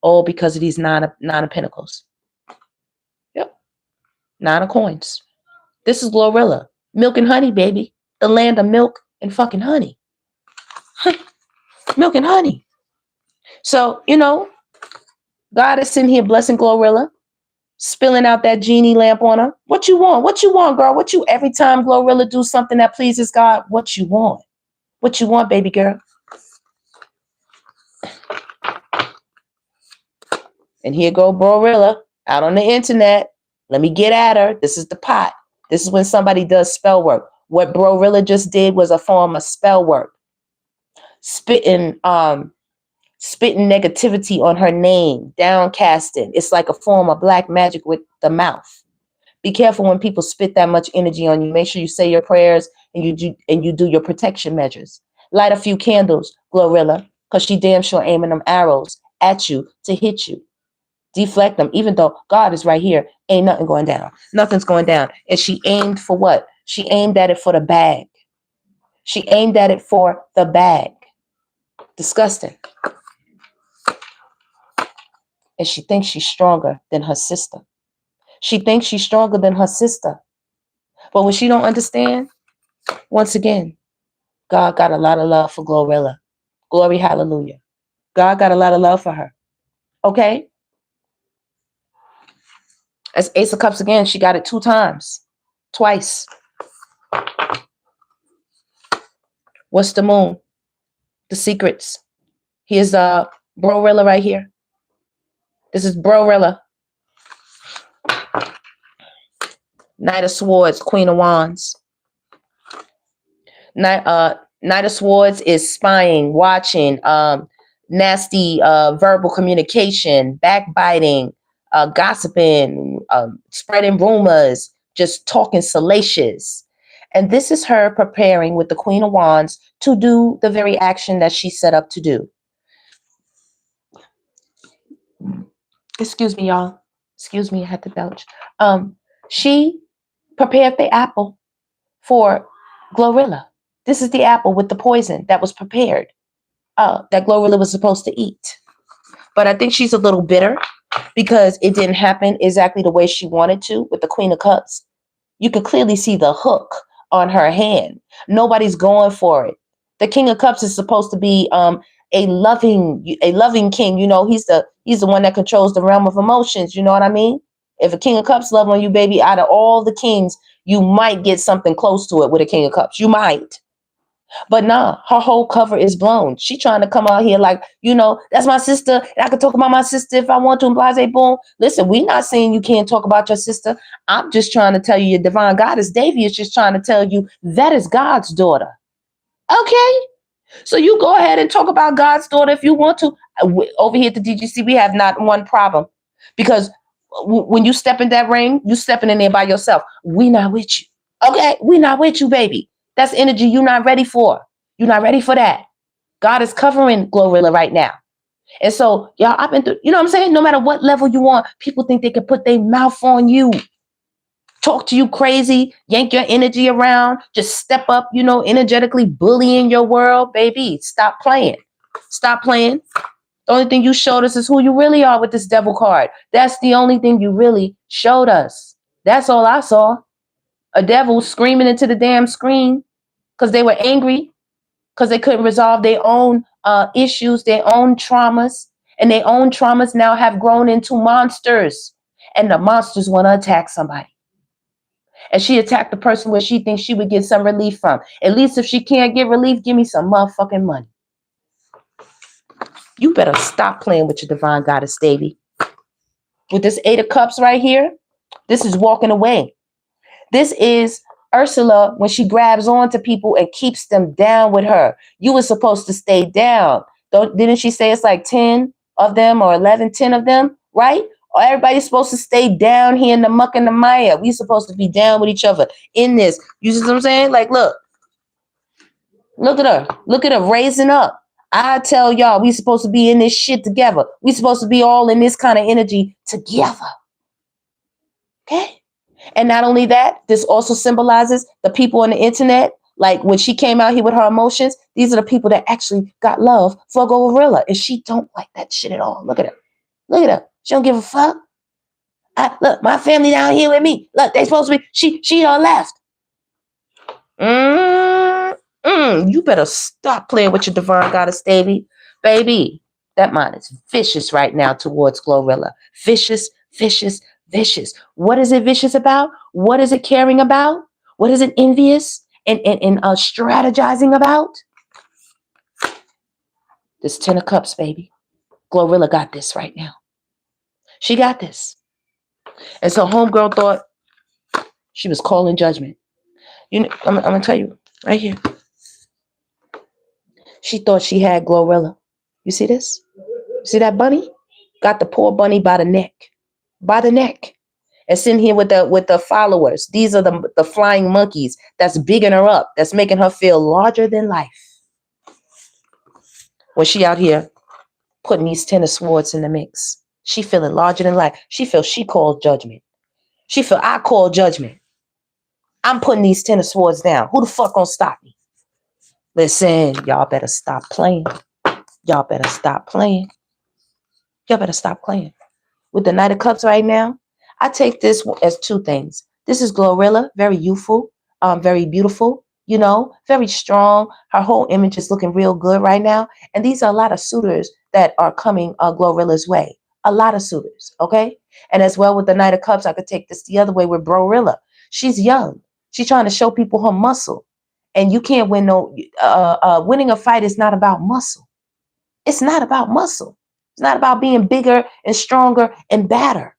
All because of these nine of pentacles. Yep. Nine of coins. This is GLORILLA. Milk and honey, baby. The land of milk and fucking honey. Milk and honey. So, God is sitting here blessing GLORILLA. Spilling out that genie lamp on her. What you want? What you want, girl? Every time GLORILLA do something that pleases God, what you want? What you want, baby girl? And here go BRORILLA out on the internet. Let me get at her. This is the pot. This is when somebody does spell work. What BRORILLA just did was a form of spell work. Spitting negativity on her name, downcasting. It's like a form of black magic with the mouth. Be careful when people spit that much energy on you. Make sure you say your prayers and you do your protection measures. Light a few candles, GLORILLA, because she damn sure aiming them arrows at you to hit you. Deflect them, even though God is right here. Ain't nothing going down. Nothing's going down. And she aimed for what? She aimed at it for the bag. She aimed at it for the bag. Disgusting. And she thinks she's stronger than her sister. But what she don't understand, once again, God got a lot of love for GLORILLA. Glory, hallelujah. God got a lot of love for her. Okay? As Ace of Cups again, she got it 2 times. Twice. What's the moon? The secrets. Here's BRORILLA right here. This is BRORILLA. Knight of Swords, Queen of Wands. Knight of Swords is spying, watching, nasty verbal communication, backbiting, gossiping, spreading rumors, just talking salacious. And this is her preparing with the Queen of Wands to do the very action that she set up to do. Excuse me, y'all. Excuse me, I had to belch. She prepared the apple for GLORILLA. This is the apple with the poison that was prepared, that GLORILLA was supposed to eat. But I think she's a little bitter because it didn't happen exactly the way she wanted to with the Queen of Cups. You could clearly see the hook on her hand. Nobody's going for it. The King of Cups is supposed to be a loving king. He's the one that controls the realm of emotions. You know what I mean? If a King of Cups love on you, baby, out of all the kings, you might get something close to it with a King of Cups. You might. But nah, her whole cover is blown. She trying to come out here like, that's my sister. And I can talk about my sister if I want to. And blase boom. Listen, we not saying you can't talk about your sister. I'm just trying to tell you your divine goddess. Devi is just trying to tell you that is God's daughter. Okay? So you go ahead and talk about God's daughter if you want to. Over here at the DGC, we have not one problem. Because when you step in that ring, you stepping in there by yourself. We not with you. Okay? We not with you, baby. That's energy you're not ready for. You're not ready for that. God is covering GLORILLA right now. And so, y'all, I've been through, you know what I'm saying? No matter what level you want, people think they can put their mouth on you. Talk to you crazy, yank your energy around, just step up, energetically bullying your world. Baby, stop playing. Stop playing. The only thing you showed us is who you really are with this devil card. That's the only thing you really showed us. That's all I saw. A devil screaming into the damn screen because they were angry, because they couldn't resolve their own issues, their own traumas. And their own traumas now have grown into monsters. And the monsters want to attack somebody. And she attacked the person where she thinks she would get some relief from. At least if she can't get relief, give me some motherfucking money. You better stop playing with your divine goddess, Davy. With this 8 of Cups right here, this is walking away. This is Ursula when she grabs on to people and keeps them down with her. You were supposed to stay down. Didn't she say it's like 10 of them or 11, 10 of them, right? Or everybody's supposed to stay down here in the muck and the mire. We supposed to be down with each other in this. You see what I'm saying? Like, look at her. Look at her raising up. I tell y'all, we supposed to be in this shit together. We supposed to be all in this kind of energy together. Okay? And not only that, this also symbolizes the people on the internet. Like when she came out here with her emotions, these are the people that actually got love for GLORILLA. And she don't like that shit at all. Look at her. Look at her. She don't give a fuck. Look, my family down here with me. Look, they supposed to be, she done left. You better stop playing with your divine goddess, Davy. Baby, that mind is vicious right now towards GLORILLA. Vicious, vicious, vicious. What is it vicious about? What is it caring about? What is it envious and strategizing about? This 10 of Cups, baby. GLORILLA got this right now. She got this. And so homegirl thought she was calling judgment. You know, I'm going to tell you right here. She thought she had GLORILLA. You see this? You see that bunny? Got the poor bunny by the neck. By the neck. And sitting here with the followers. These are the flying monkeys that's bigging her up. That's making her feel larger than life. When she out here putting these 10 of Swords in the mix. She feeling larger than life. She feels she called judgment. She feel I call judgment. I'm putting these 10 of Swords down. Who the fuck gonna stop me? Listen, y'all better stop playing. Y'all better stop playing. Y'all better stop playing. With the Knight of Cups right now, I take this as 2 things. This is GLORILLA, very youthful, very beautiful, you know, very strong. Her whole image is looking real good right now. And these are a lot of suitors that are coming GLORILLA's way. A lot of suitors, okay? And as well with the Knight of Cups, I could take this the other way with BRORILLA. She's young. She's trying to show people her muscle. And you can't win no, winning a fight is not about muscle. It's not about muscle. It's not about being bigger and stronger and badder.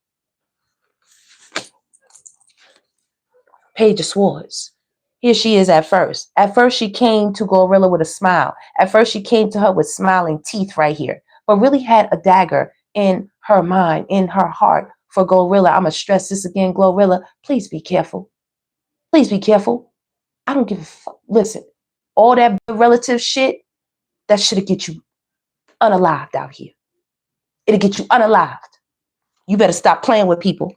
Page of Swords. Here she is at first. At first, she came to GLORILLA with a smile. At first, she came to her with smiling teeth right here, but really had a dagger in her mind, in her heart for GLORILLA. I'm going to stress this again, GLORILLA. Please be careful. Please be careful. I don't give a fuck. Listen, all that relative shit, that should get you unalived out here. It'll get you unalived. You better stop playing with people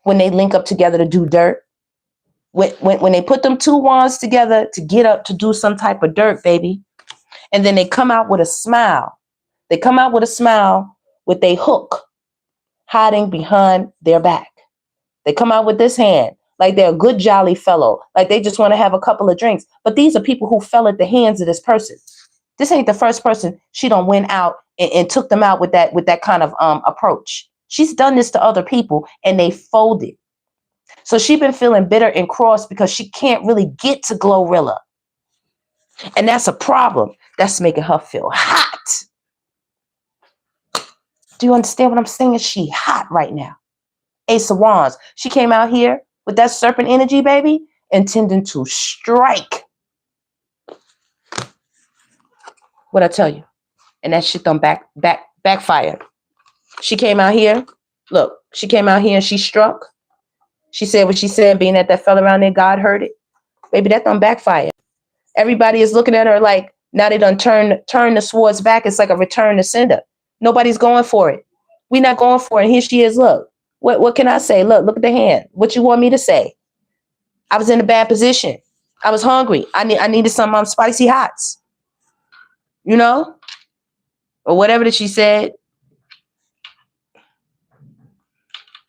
when they link up together to do dirt. When they put them 2 wands together to get up to do some type of dirt, baby, and then they come out with a smile. They come out with a smile with a hook hiding behind their back. They come out with this hand like they're a good jolly fellow, like they just want to have a couple of drinks. But these are people who fell at the hands of this person. This ain't the first person she done went out and took them out with that kind of approach. She's done this to other people and they folded. So she's been feeling bitter and cross because she can't really get to GLORILLA. And that's a problem. That's making her feel hot. Do you understand what I'm saying? She hot right now. Ace of Wands. She came out here with that serpent energy, baby, intending to strike. What I tell you? And that shit done backfired. She came out here. Look, she came out here and she struck. She said what she said, being that fell around there, God heard it. Baby, that done backfired. Everybody is looking at her like, now they done turn the swords back. It's like a return to sender. Nobody's going for it. We're not going for it. And here she is, look. What can I say? Look at the hand. What you want me to say? I was in a bad position. I was hungry. I needed some spicy hots. You know? Or whatever that she said.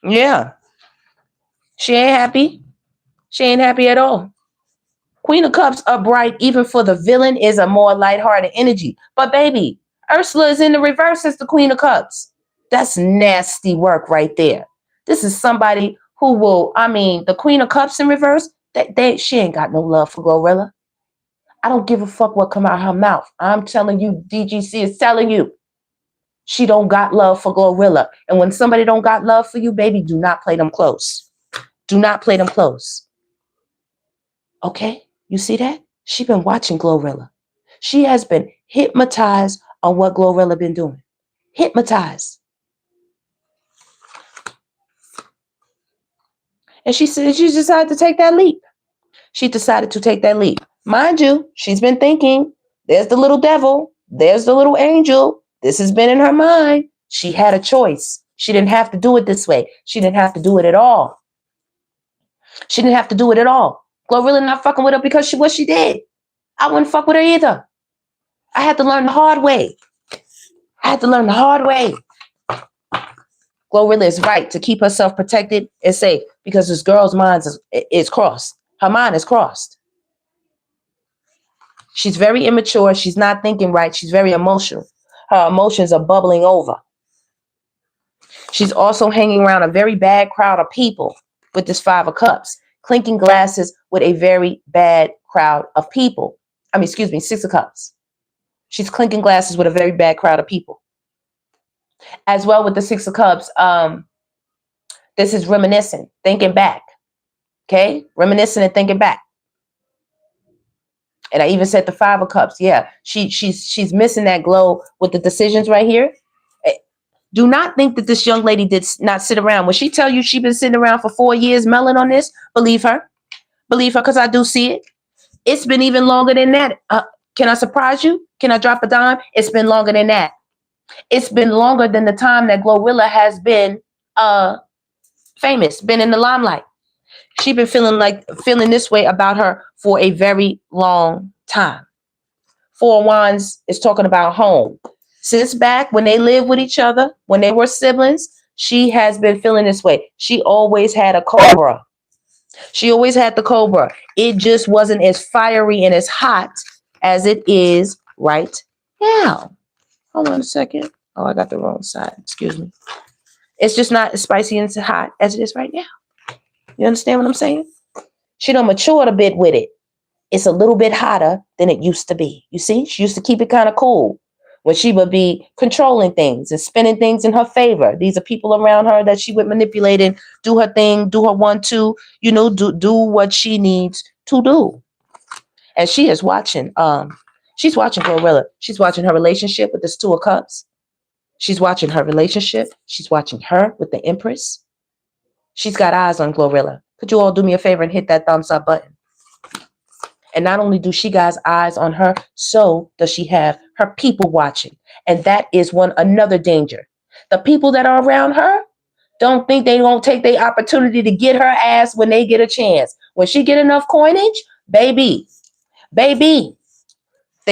Yeah. She ain't happy. She ain't happy at all. Queen of Cups upright, even for the villain, is a more lighthearted energy. But baby, Ursula is in the reverse as the Queen of Cups. That's nasty work right there. This is somebody who will, I mean, the Queen of Cups in reverse, she ain't got no love for GLORILLA. I don't give a fuck what come out of her mouth. I'm telling you, DGC is telling you. She don't got love for GLORILLA. And when somebody don't got love for you, baby, do not play them close. Do not play them close. Okay? You see that? She been watching GLORILLA. She has been hypnotized on what GLORILLA been doing. Hypnotized. And she said she decided to take that leap. She decided to take that leap. Mind you, she's been thinking, there's the little devil, there's the little angel. This has been in her mind. She had a choice. She didn't have to do it this way. She didn't have to do it at all. She didn't have to do it at all. GLORILLA not fucking with her because what she did. I wouldn't fuck with her either. I had to learn the hard way. I had to learn the hard way. GLORILLA is right to keep herself protected and safe because this girl's mind is crossed. Her mind is crossed. She's very immature. She's not thinking right. She's very emotional. Her emotions are bubbling over. She's also hanging around a very bad crowd of people with this Five of Cups, clinking glasses with a very bad crowd of people. I mean, excuse me, Six of Cups. She's clinking glasses with a very bad crowd of people. As well with the Six of Cups, this is reminiscing, thinking back. Okay? Reminiscing and thinking back. And I even said the Five of Cups. Yeah, she's missing that glow with the decisions right here. Do not think that this young lady did not sit around. When she tell you she's been sitting around for 4 years melling on this, believe her. Believe her, because I do see it. It's been even longer than that. Can I surprise you? Can I drop a dime? It's been longer than that. It's been longer than the time that GLORILLA has been famous, been in the limelight. She's been feeling this way about her for a very long time. Four of Wands is talking about home. Since back when they lived with each other, when they were siblings, she has been feeling this way. She always had a cobra. She always had the cobra. It just wasn't as fiery and as hot as it is right now. Hold on a second. Oh, I got the wrong side. Excuse me. It's just not as spicy and as hot as it is right now. You understand what I'm saying? She done matured a bit with it. It's a little bit hotter than it used to be. You see, she used to keep it kind of cool when she would be controlling things and spinning things in her favor. These are people around her that she would manipulate and do her thing, do her 1, 2, do what she needs to do. And she is watching, she's watching GLORILLA. She's watching her relationship with this Two of Cups. She's watching her relationship. She's watching her with the Empress. She's got eyes on GLORILLA. Could you all do me a favor and hit that thumbs up button? And not only do she got eyes on her, so does she have her people watching. And that is another danger. The people that are around her don't think they won't take their opportunity to get her ass when they get a chance. When she get enough coinage, baby, they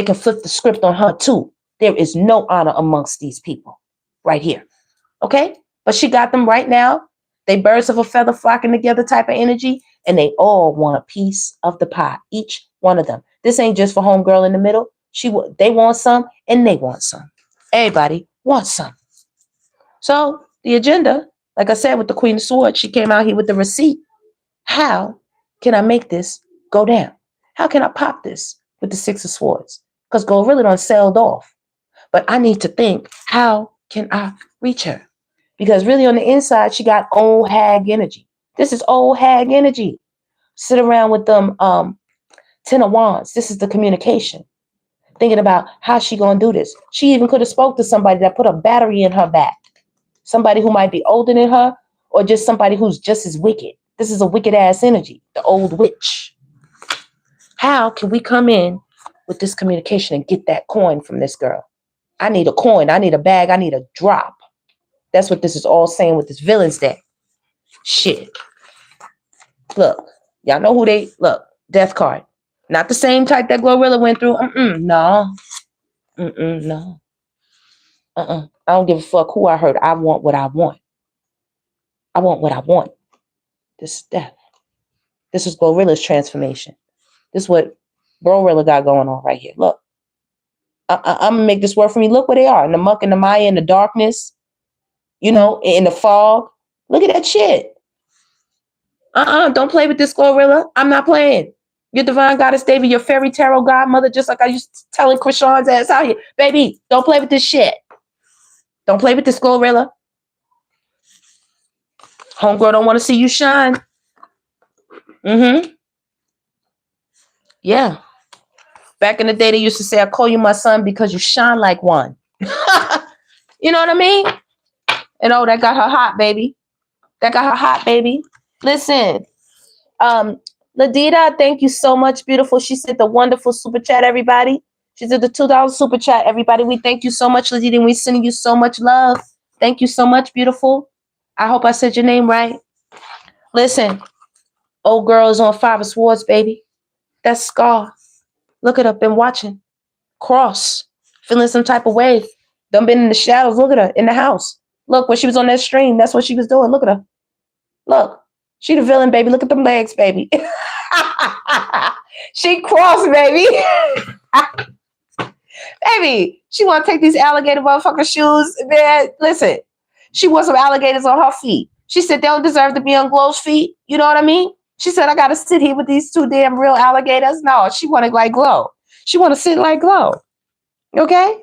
can flip the script on her too. There is no honor amongst these people right here. Okay? But she got them right now. They birds of a feather flocking together type of energy. And they all want a piece of the pie. Each one of them. This ain't just for homegirl in the middle. They want some and they want some. Everybody wants some. So the agenda, like I said, with the Queen of Swords, she came out here with the receipt. How can I make this go down? How can I pop this with the Six of Swords? Because GLORILLA done sailed off. But I need to think, how can I reach her? Because really on the inside, she got old hag energy. This is old hag energy. Sit around with them 10 of Wands. This is the communication. Thinking about how she gonna do this. She even could have spoke to somebody that put a battery in her back. Somebody who might be older than her or just somebody who's just as wicked. This is a wicked ass energy. The old witch. How can we come in with this communication and get that coin from this girl? I need a coin. I need a bag. I need a drop. That's what this is all saying with this villain's deck. Shit. Look, y'all know who they look. Death card. Not the same type that GLORILLA went through. No. No. I don't give a fuck who I hurt. I want what I want. I want what I want. This is death. This is GLORILLA's transformation. This is what BRORILLA got going on right here. Look, I'm going to make this work for me. Look where they are. In the muck and the mire, in the darkness, you know, in the fog. Look at that shit. Don't play with this, GLORILLA. I'm not playing. Your divine goddess, David, your fairy tarot godmother, just like I used to telling Krishan's ass out here. Baby, don't play with this shit. Don't play with this, GLORILLA. Homegirl don't want to see you shine. Yeah. Back in the day, they used to say, I call you my son because you shine like one. You know what I mean? And oh, that got her hot, baby. That got her hot, baby. Listen. Ladita, thank you so much, beautiful. She said the wonderful super chat, everybody. She said the $2 super chat, everybody. We thank you so much, Ladita, and we sending you so much love. Thank you so much, beautiful. I hope I said your name right. Listen, old girl is on 5 swords, baby. That's Scar. Look at her, been watching. Cross. Feeling some type of way. Done been in the shadows. Look at her in the house. Look, when she was on that stream, that's what she was doing. Look at her. Look. She the villain, baby. Look at them legs, baby. She crossed, baby. Baby, she want to take these alligator motherfucking shoes. Man, listen. She wants some alligators on her feet. She said they don't deserve to be on Glow's feet. You know what I mean? She said, I got to sit here with these 2 damn real alligators. No, she wanted like Glow. She want to sit like Glow. Okay?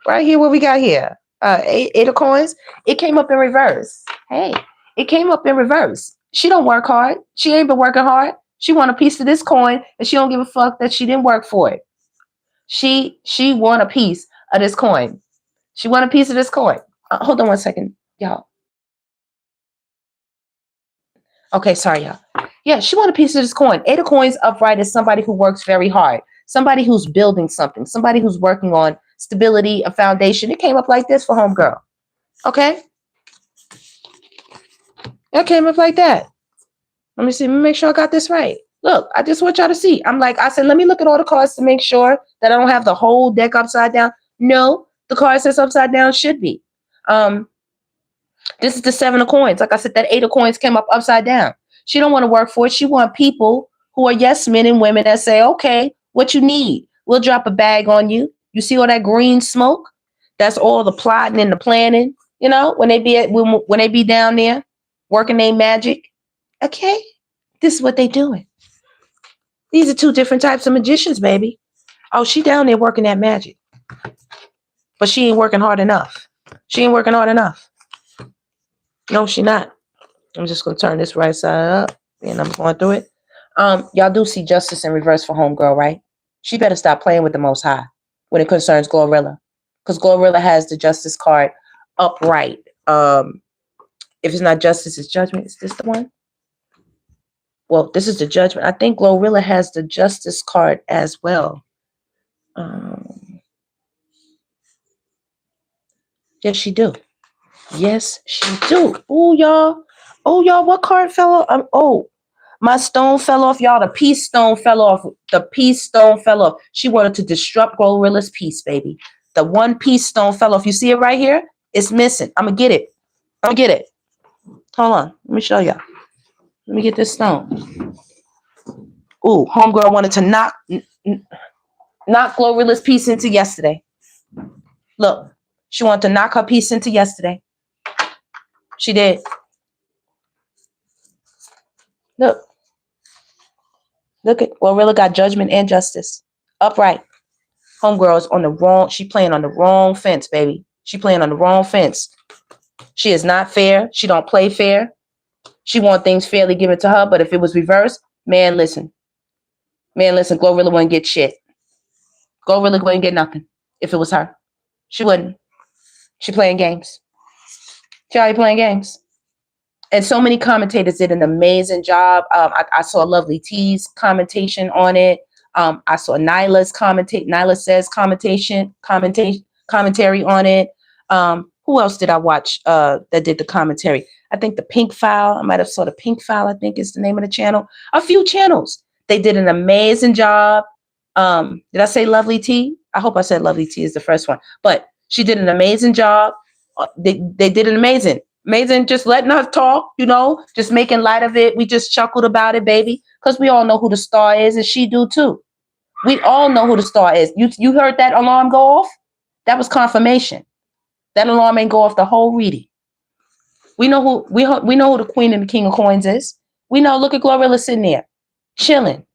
Right here, what we got here? 8 of coins. It came up in reverse. Hey, it came up in reverse. She don't work hard. She ain't been working hard. She want a piece of this coin, and she don't give a fuck that she didn't work for it. She want a piece of this coin. She want a piece of this coin. Hold on one second, y'all. Okay, sorry, y'all. Yeah, she want a piece of this coin. 8 of coins upright is somebody who works very hard. Somebody who's building something. Somebody who's working on stability, a foundation. It came up like this for homegirl. Okay? It came up like that. Let me see. Let me make sure I got this right. Look, I just want y'all to see. I said, let me look at all the cards to make sure that I don't have the whole deck upside down. No, the card that's upside down should be. This is the 7 of coins. Like I said, that 8 of coins came up upside down. She don't want to work for it. She want people who are yes men and women that say, okay, what you need? We'll drop a bag on you. You see all that green smoke? That's all the plotting and the planning. You know, when they be down there working their magic. Okay, this is what they doing. These are 2 different types of magicians, baby. Oh, she down there working that magic. But she ain't working hard enough. She ain't working hard enough. No, she not. I'm just going to turn this right side up. And I'm going through it. Y'all do see justice in reverse for homegirl, right? She better stop playing with the Most High when it concerns GLORILLA. Because GLORILLA has the justice card upright. If it's not justice, it's judgment. Is this the one? Well, this is the judgment. I think GLORILLA has the justice card as well. Yes, she do. Yes, she do. Oh, y'all. Oh, y'all, what card fell off? Oh, my stone fell off, y'all. The peace stone fell off. The peace stone fell off. She wanted to disrupt GLORILLA's peace, baby. The one peace stone fell off. You see it right here? It's missing. I'm going to get it. I'm going to get it. Hold on. Let me show y'all. Let me get this stone. Ooh, homegirl wanted to knock GLORILLA's piece into yesterday. Look, she wanted to knock her piece into yesterday. She did. Look. Look at GLORILLA got judgment and justice. Upright. Homegirl's on the wrong. She playing on the wrong fence, baby. She playing on the wrong fence. She is not fair. She don't play fair. She want things fairly given to her, but if it was reversed, man, listen. Man, listen, GLORILLA wouldn't get shit. GLORILLA wouldn't get nothing if it was her. She wouldn't. She playing games. She already playing games. And so many commentators did an amazing job. I saw Lovely T's commentation on it. I saw Nyla's Nyla says commentary on it. Who else did I watch that did the commentary? I think the Pink File. I might have saw the Pink File, I think is the name of the channel. A few channels. They did an amazing job. Did I say Lovely T? I hope I said Lovely T is the first one. But she did an amazing job. They did an amazing. Amazing, just letting her talk, you know, just making light of it. We just chuckled about it, baby, because we all know who the star is, and she do too. We all know who the star is. You heard that alarm go off? That was confirmation. That alarm ain't go off the whole reading. We know who we know who the queen and the king of coins is. We know. Look at GLORILLA sitting there, chilling.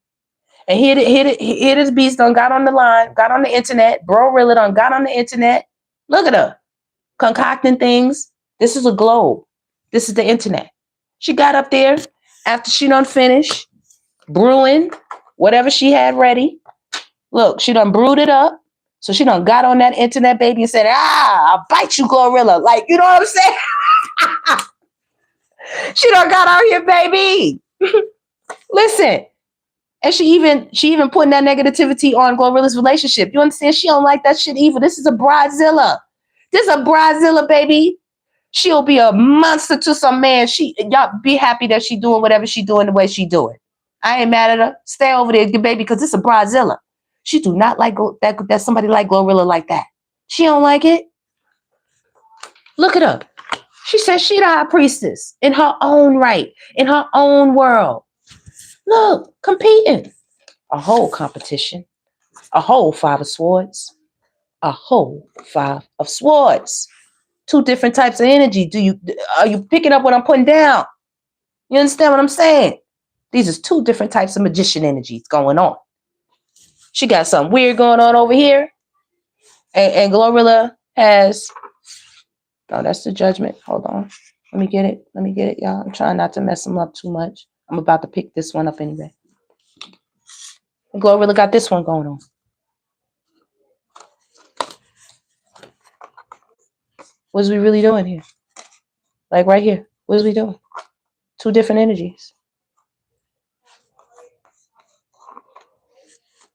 And here this beast done got on the line, got on the internet. BRORILLA done got on the internet. Look at her concocting things. This is a globe. This is the internet. She got up there after she done finished brewing whatever she had ready. Look, she done brewed it up. So she done got on that internet, baby, and said, I'll bite you, GLORILLA. Like, you know what I'm saying? She done got out here, baby. Listen. And she even putting that negativity on GLORILLA's relationship. You understand? She don't like that shit either. This is a bridezilla. This is a bridezilla, baby. She'll be a monster to some man. Y'all be happy that she doing whatever she doing the way she do it. I ain't mad at her. Stay over there, baby, because this is a bridezilla. She do not like that somebody like GLORILLA like that. She don't like it. Look at her. She says she the high priestess in her own right, in her own world. Look, competing. A whole competition. A whole 5 of swords. A whole 5 of swords. 2 different types of energy. Are you picking up what I'm putting down? You understand what I'm saying? These are 2 different types of magician energies going on. She got something weird going on over here. And GLORILLA has... Oh, that's the judgment. Hold on. Let me get it, y'all. I'm trying not to mess them up too much. I'm about to pick this one up anyway. And GLORILLA got this one going on. What is we really doing here? Like right here. What is we doing? 2 different energies.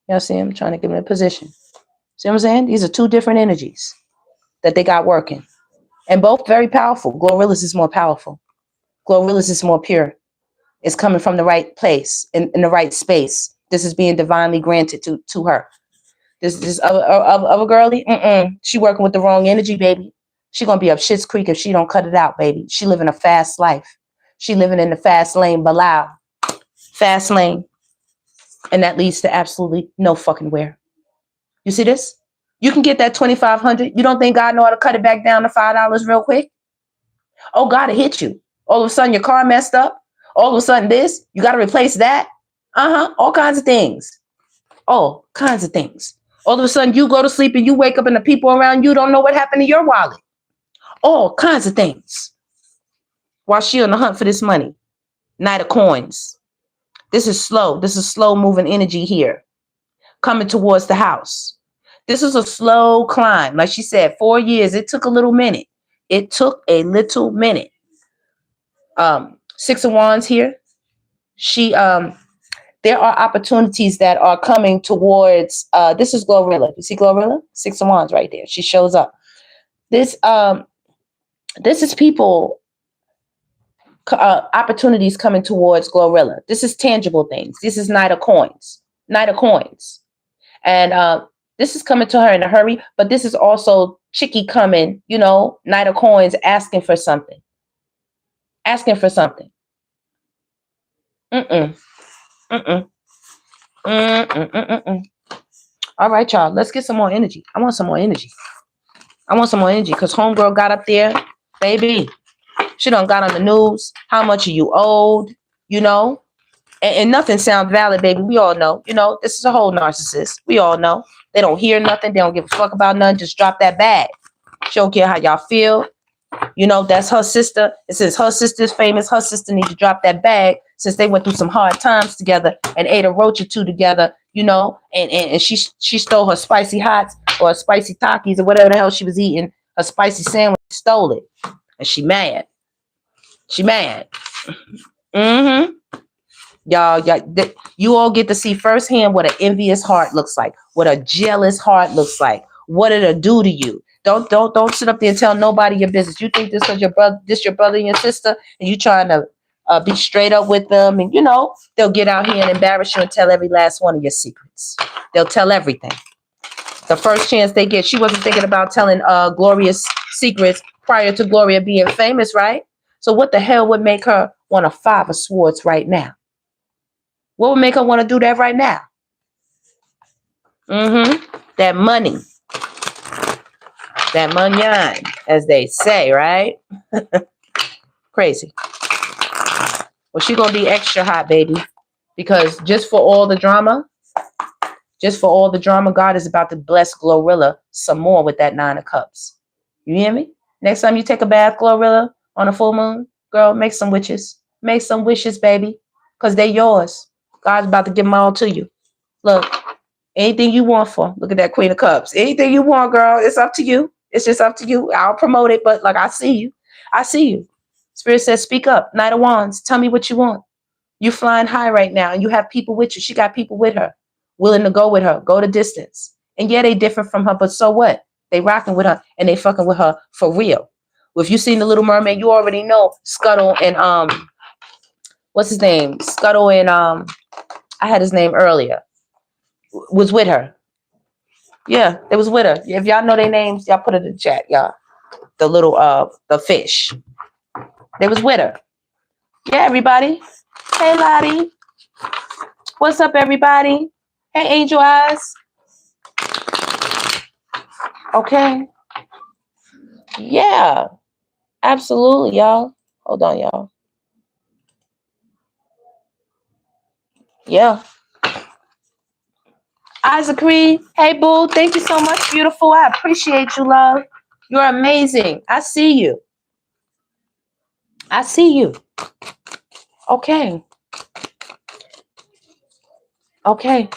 Y'all see him trying to give him a position. See what I'm saying? These are 2 different energies that they got working. And both very powerful. GLORILLA's is more powerful. GLORILLA's is more pure. It's coming from the right place, in the right space. This is being divinely granted to her. This other girlie, she working with the wrong energy, baby. She gonna be up Schitt's Creek if she don't cut it out, baby. She living a fast life. She living in the fast lane, Bilal. Fast lane. And that leads to absolutely no fucking where. You see this? You can get that $2,500. You don't think God know how to cut it back down to $5 real quick? Oh, God, it hit you. All of a sudden, your car messed up. All of a sudden, this. You got to replace that. All kinds of things. All kinds of things. All of a sudden, you go to sleep and you wake up and the people around you don't know what happened to your wallet. All kinds of things. While she on the hunt for this money. Knight of coins. This is slow. This is slow moving energy here. Coming towards the house. This is a slow climb. Like she said, 4 years. It took a little minute. It took a little minute. 6 of Wands here. There are opportunities that are coming towards, this is GLORILLA. You see GLORILLA? 6 of Wands right there. She shows up. This is people, opportunities coming towards GLORILLA. This is tangible things. This is Knight of coins. Knight of coins. And this is coming to her in a hurry, but this is also Chicky coming, you know, Knight of coins, asking for something. Asking for something. All right, y'all. Let's get some more energy. I want some more energy. I want some more energy because homegirl got up there, baby. She done got on the news. How much are you owed? You know? And nothing sounds valid, baby. We all know. You know, this is a whole narcissist. We all know. They don't hear nothing. They don't give a fuck about nothing. Just drop that bag. She don't care how y'all feel. You know, that's her sister. It says her sister's famous. Her sister needs to drop that bag since they went through some hard times together and ate a roach or 2 together, you know, and she stole her spicy hots or spicy Takis or whatever the hell she was eating. A spicy sandwich, stole it. And she mad. She mad. Y'all, you all get to see firsthand what an envious heart looks like, what a jealous heart looks like, what it'll do to you. Don't sit up there and tell nobody your business. You think this because your brother and your sister, and you trying to be straight up with them, and you know they'll get out here and embarrass you and tell every last one of your secrets. They'll tell everything. The first chance they get. She wasn't thinking about telling Gloria's secrets prior to Gloria being famous, right? So what the hell would make her want a 5 of Swords right now? What would make her want to do that right now? That money. That manyan, as they say, right? Crazy. Well, she gonna be extra hot, baby. Because just for all the drama, God is about to bless Glorilla some more with that 9 of Cups. You hear me? Next time you take a bath, Glorilla, on a full moon, girl, make some wishes. Make some wishes, baby. Because they're yours. God's about to give them all to you. Look, anything you want for. Look at that Queen of Cups. Anything you want, girl, it's up to you. It's just up to you. I'll promote it, but like, I see you. I see you. Spirit says, speak up. Knight of Wands, tell me what you want. You're flying high right now, and you have people with you. She got people with her, willing to go with her, go the distance. And yeah, they different from her, but so what? They rocking with her, and they fucking with her for real. Well, if you've seen The Little Mermaid, you already know Scuttle and what's his name? Scuttle and I had his name earlier. Was with her. Yeah, it was with her. If y'all know their names, y'all put it in the chat, y'all. The little the fish. They was with her. Yeah, everybody. Hey, Lottie. What's up, everybody? Hey, Angel Eyes. Okay. Yeah. Absolutely, y'all. Hold on, y'all. Yeah. Isaac Reed. Hey, boo. Thank you so much, beautiful. I appreciate you, love. You're amazing. I see you. I see you. Okay. Okay.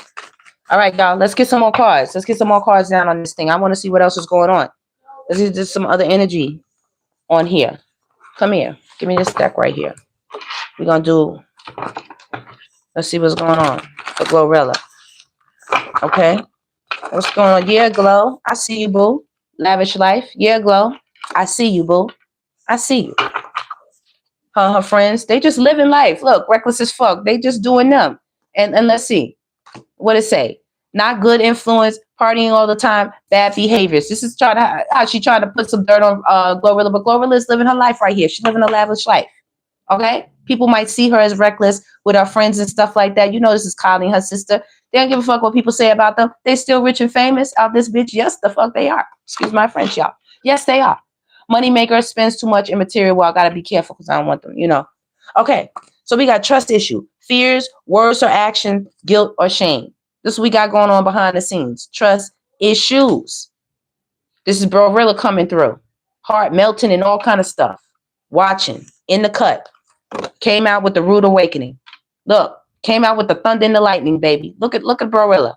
All right, y'all. Let's get some more cards. Let's get some more cards down on this thing. I want to see what else is going on. Let's get just some other energy on here. Come here. Give me this deck right here. We're going to do... Let's see what's going on for Glorilla. Okay. What's going on? Yeah, Glow. I see you, boo. Lavish Life. Yeah, Glow. I see you, boo. I see you. Her friends, they just living life. Look, reckless as fuck. They just doing them. And let's see. What it say? Not good influence, partying all the time, bad behaviors. This is how she trying to put some dirt on Glorilla, but Glorilla is living her life right here. She's living a lavish life. Okay? People might see her as reckless with her friends and stuff like that. You know, this is Kylie and her sister. They don't give a fuck what people say about them. They still rich and famous out this bitch. Yes, the fuck they are. Excuse my French, y'all. Yes, they are. Moneymaker spends too much in material. Well, I gotta be careful because I don't want them, you know. Okay, so we got trust issue, fears, words or action, guilt or shame. This is what we got going on behind the scenes. Trust issues. This is BRORILLA coming through. Heart melting and all kind of stuff. Watching in the cut. Came out with the rude awakening. Look, came out with the thunder and the lightning, baby. Look at BRORILLA.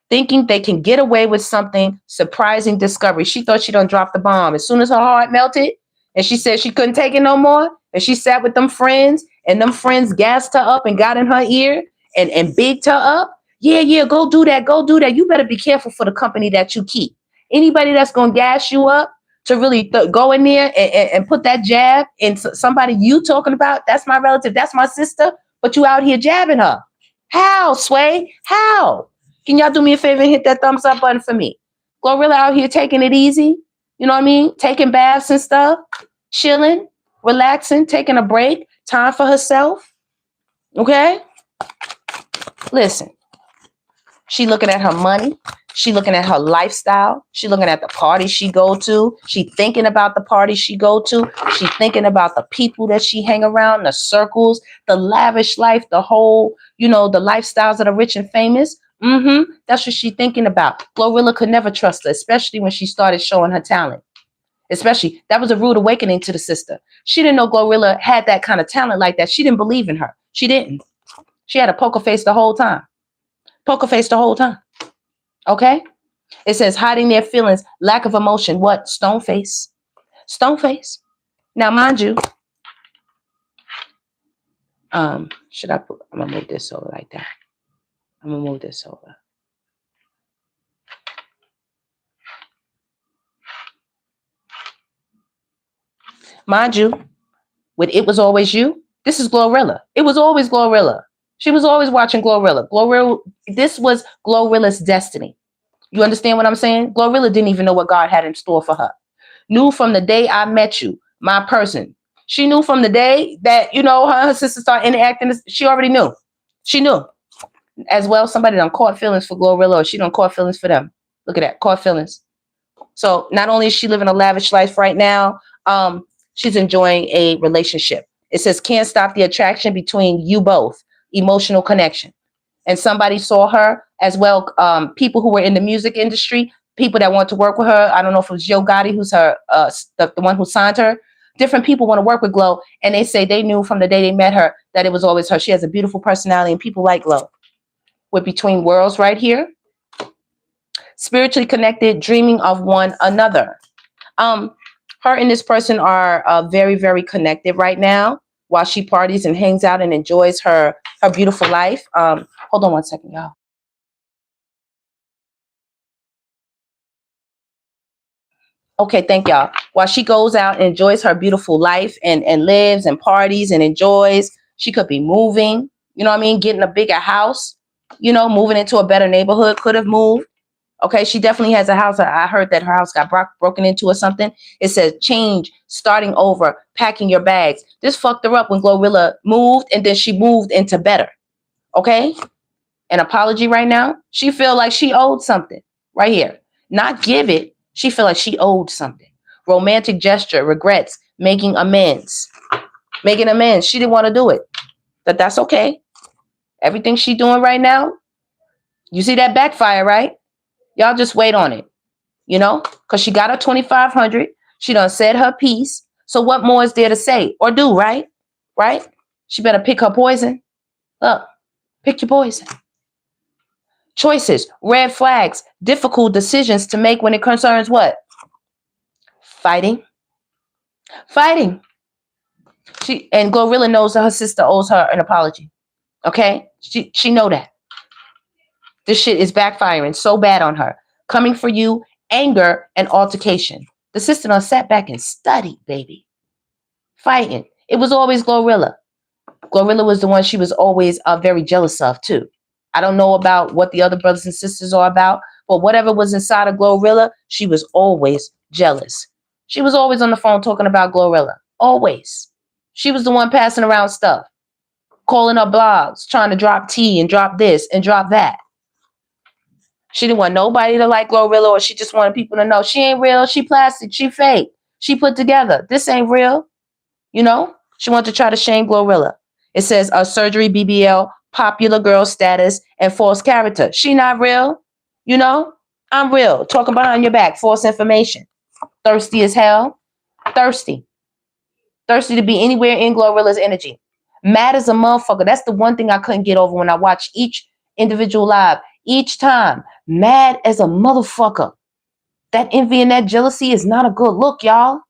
Thinking they can get away with something, surprising discovery. She thought she done dropped the bomb. As soon as her heart melted and she said she couldn't take it no more, and she sat with them friends and them friends gassed her up and got in her ear and bigged her up. Yeah, go do that. Go do that. You better be careful for the company that you keep. Anybody that's going to gas you up to really go in there and put that jab in somebody you talking about, that's my relative, that's my sister, but you out here jabbing her. How, Sway? How? Can y'all do me a favor and hit that thumbs up button for me? Glorilla out here taking it easy. You know what I mean? Taking baths and stuff. Chilling. Relaxing. Taking a break. Time for herself. Okay? Listen. She looking at her money. She looking at her lifestyle. She looking at the parties she go to. She thinking about the parties she go to. She thinking about the people that she hang around, the circles, the lavish life, the whole, you know, the lifestyles that are rich and famous. That's what she's thinking about. Glorilla could never trust her, especially when she started showing her talent. Especially, that was a rude awakening to the sister. She didn't know Glorilla had that kind of talent like that. She didn't believe in her. She didn't. She had a poker face the whole time. Poker face the whole time. Okay? It says hiding their feelings, lack of emotion. What? Stone face. Stone face. Now, mind you, should I put, I'm going to move this over like that. I'm going to move this over. Mind you, with It Was Always You, this is Glorilla. It was always Glorilla. She was always watching Glorilla. This was Glorilla's destiny. You understand what I'm saying? Glorilla didn't even know what God had in store for her. knew from the day I met you, my person. She knew from the day that, you know, her sister started interacting. She already knew. She knew. As well, somebody done caught feelings for GLORILLA, or she done caught feelings for them. Look at that, caught feelings. So not only is she living a lavish life right now, she's enjoying a relationship. It says, can't stop the attraction between you both, emotional connection. And somebody saw her as well. People who were in the music industry, people that want to work with her. I don't know if it was Yo Gotti, who's her, the one who signed her. Different people want to work with Glo, and they say they knew from the day they met her that it was always her. She has a beautiful personality, and people like Glo. We're between worlds right here. Spiritually connected, dreaming of one another. Her and this person are very, very connected right now while she parties and hangs out and enjoys her beautiful life. Hold on one second, y'all. Okay, thank y'all. While she goes out and enjoys her beautiful life and lives and parties and enjoys, she could be moving, you know what I mean? Getting a bigger house, you know, moving into a better neighborhood, could have moved. Okay, she definitely has a house. I heard that her house got broken into or something. It says change, starting over, packing your bags. This fucked her up when GLORILLA moved, and then she moved into better. Okay? An apology right now. She feel like she owed something right here. Not give it. She feel like she owed something. Romantic gesture, regrets, making amends. Making amends. She didn't want to do it. But that's okay. Everything she doing right now, you see that backfire, right? Y'all just wait on it. You know, because she got her 2,500. She done said her piece. So what more is there to say or do, right? Right? She better pick her poison. Look, pick your poison. Choices, red flags, difficult decisions to make when it concerns what? Fighting. Fighting. And GLORILLA knows that her sister owes her an apology. Okay? She know that. This shit is backfiring so bad on her. Coming for you, anger and altercation. The sister done sat back and studied, baby. Fighting. It was always GLORILLA. GLORILLA was the one she was always very jealous of, too. I don't know about what the other brothers and sisters are about, but whatever was inside of GLORILLA, she was always jealous. She was always on the phone talking about GLORILLA. Always. She was the one passing around stuff, calling up blogs, trying to drop tea and drop this and drop that. She didn't want nobody to like GLORILLA, or she just wanted people to know she ain't real, she plastic, she fake, she put together. This ain't real. You know? She wanted to try to shame GLORILLA. It says surgery, BBL, popular girl status, and false character. She not real. You know? I'm real. Talking behind your back. False information. Thirsty as hell. Thirsty. Thirsty to be anywhere in GLORILLA's energy. Mad as a motherfucker. That's the one thing I couldn't get over when I watched each individual live. Each time. Mad as a motherfucker. That envy and that jealousy is not a good look, y'all.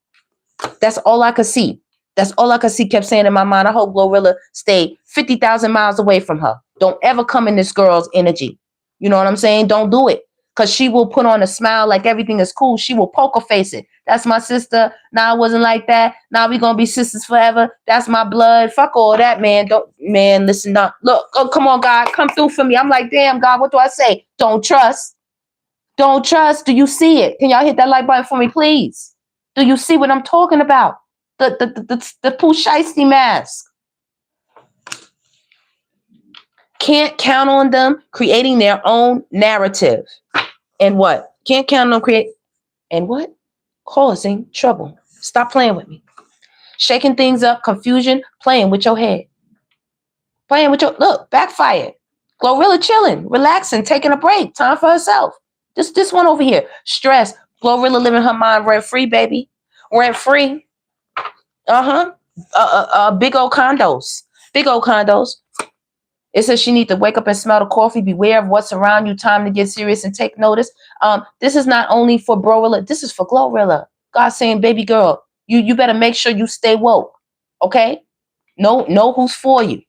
That's all I could see. That's all I could see. Kept saying in my mind, I hope GLORILLA stay 50,000 miles away from her. Don't ever come in this girl's energy. You know what I'm saying? Don't do it. Because she will put on a smile like everything is cool. She will poker face it. That's my sister. Nah, I wasn't like that. Nah, we gonna be sisters forever. That's my blood. Fuck all that, man. Listen up. Look, oh, come on, God. Come through for me. I'm like, damn, God, what do I say? Don't trust. Don't trust. Do you see it? Can y'all hit that like button for me, please? Do you see what I'm talking about? The Pooh Shiesty mask. Can't count on them creating their own narrative. And what? Can't count on them create. And what? Causing trouble. Stop playing with me. Shaking things up, confusion, playing with your head. Playing with your, look, backfired. GLORILLA chilling, relaxing, taking a break. Time for herself. This one over here. Stress. GLORILLA living her mind rent free, baby. Rent free. Big old condos. Big old condos. It says she need to wake up and smell the coffee. Beware of what's around you. Time to get serious and take notice. This is not only for BRORILLA. This is for GLORILLA. God saying, baby girl, you better make sure you stay woke. Okay? Know who's for you.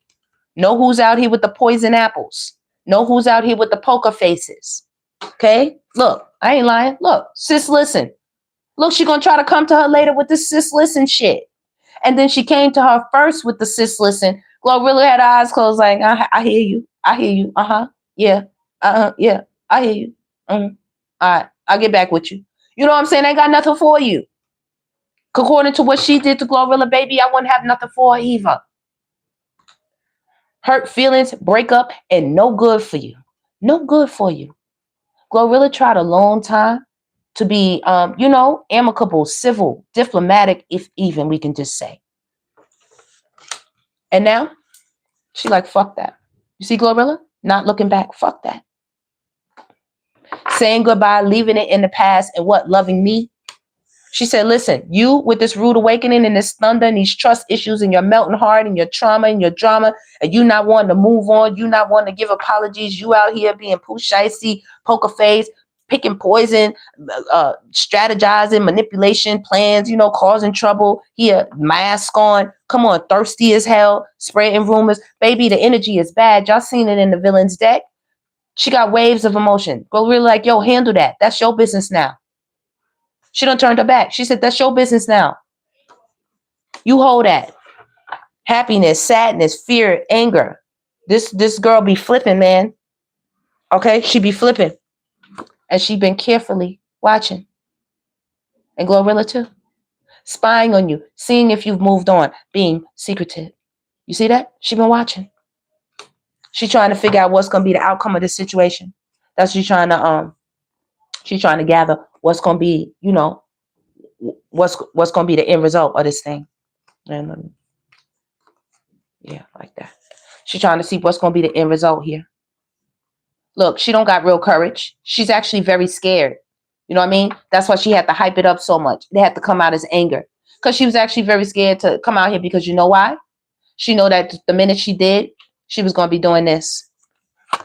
Know who's out here with the poison apples. Know who's out here with the poker faces. Okay? Look, I ain't lying. Look, sis, listen. Look, she gonna try to come to her later with this sis, listen shit. And then she came to her first with the sis, listen. GLORILLA had her eyes closed like, I hear you. I hear you. Yeah. Yeah. I hear you. All right. I'll get back with you. You know what I'm saying? I ain't got nothing for you. According to what she did to GLORILLA, baby, I wouldn't have nothing for her either. Hurt feelings, breakup, and no good for you. No good for you. GLORILLA tried a long time to be, amicable, civil, diplomatic, if even we can just say. And now she like, fuck that. You see GLORILLA? Not looking back. Fuck that. Saying goodbye, leaving it in the past, and what? Loving me. She said, listen, you with this rude awakening and this thunder and these trust issues and your melting heart and your trauma and your drama, and you not wanting to move on, you not wanting to give apologies, you out here being poo shicey, poker face, picking poison, strategizing, manipulation, plans, causing trouble. Here, mask on. Come on, thirsty as hell, spreading rumors. Baby, the energy is bad. Y'all seen it in the villain's deck. She got waves of emotion. GLORILLA like, yo, handle that. That's your business now. She done turned her back. She said, that's your business now. You hold that. Happiness, sadness, fear, anger. This girl be flipping, man. Okay? She be flipping. And she been carefully watching. And GLORILLA too. Spying on you. Seeing if you've moved on. Being secretive. You see that? She been watching. She trying to figure out what's going to be the outcome of this situation. That's what she's trying to gather what's going to be, what's going to be the end result of this thing. And yeah, like that. She's trying to see what's going to be the end result here. Look, she don't got real courage. She's actually very scared. You know what I mean? That's why she had to hype it up so much. They had to come out as anger. Because she was actually very scared to come out here because you know why? She know that the minute she did, she was going to be doing this.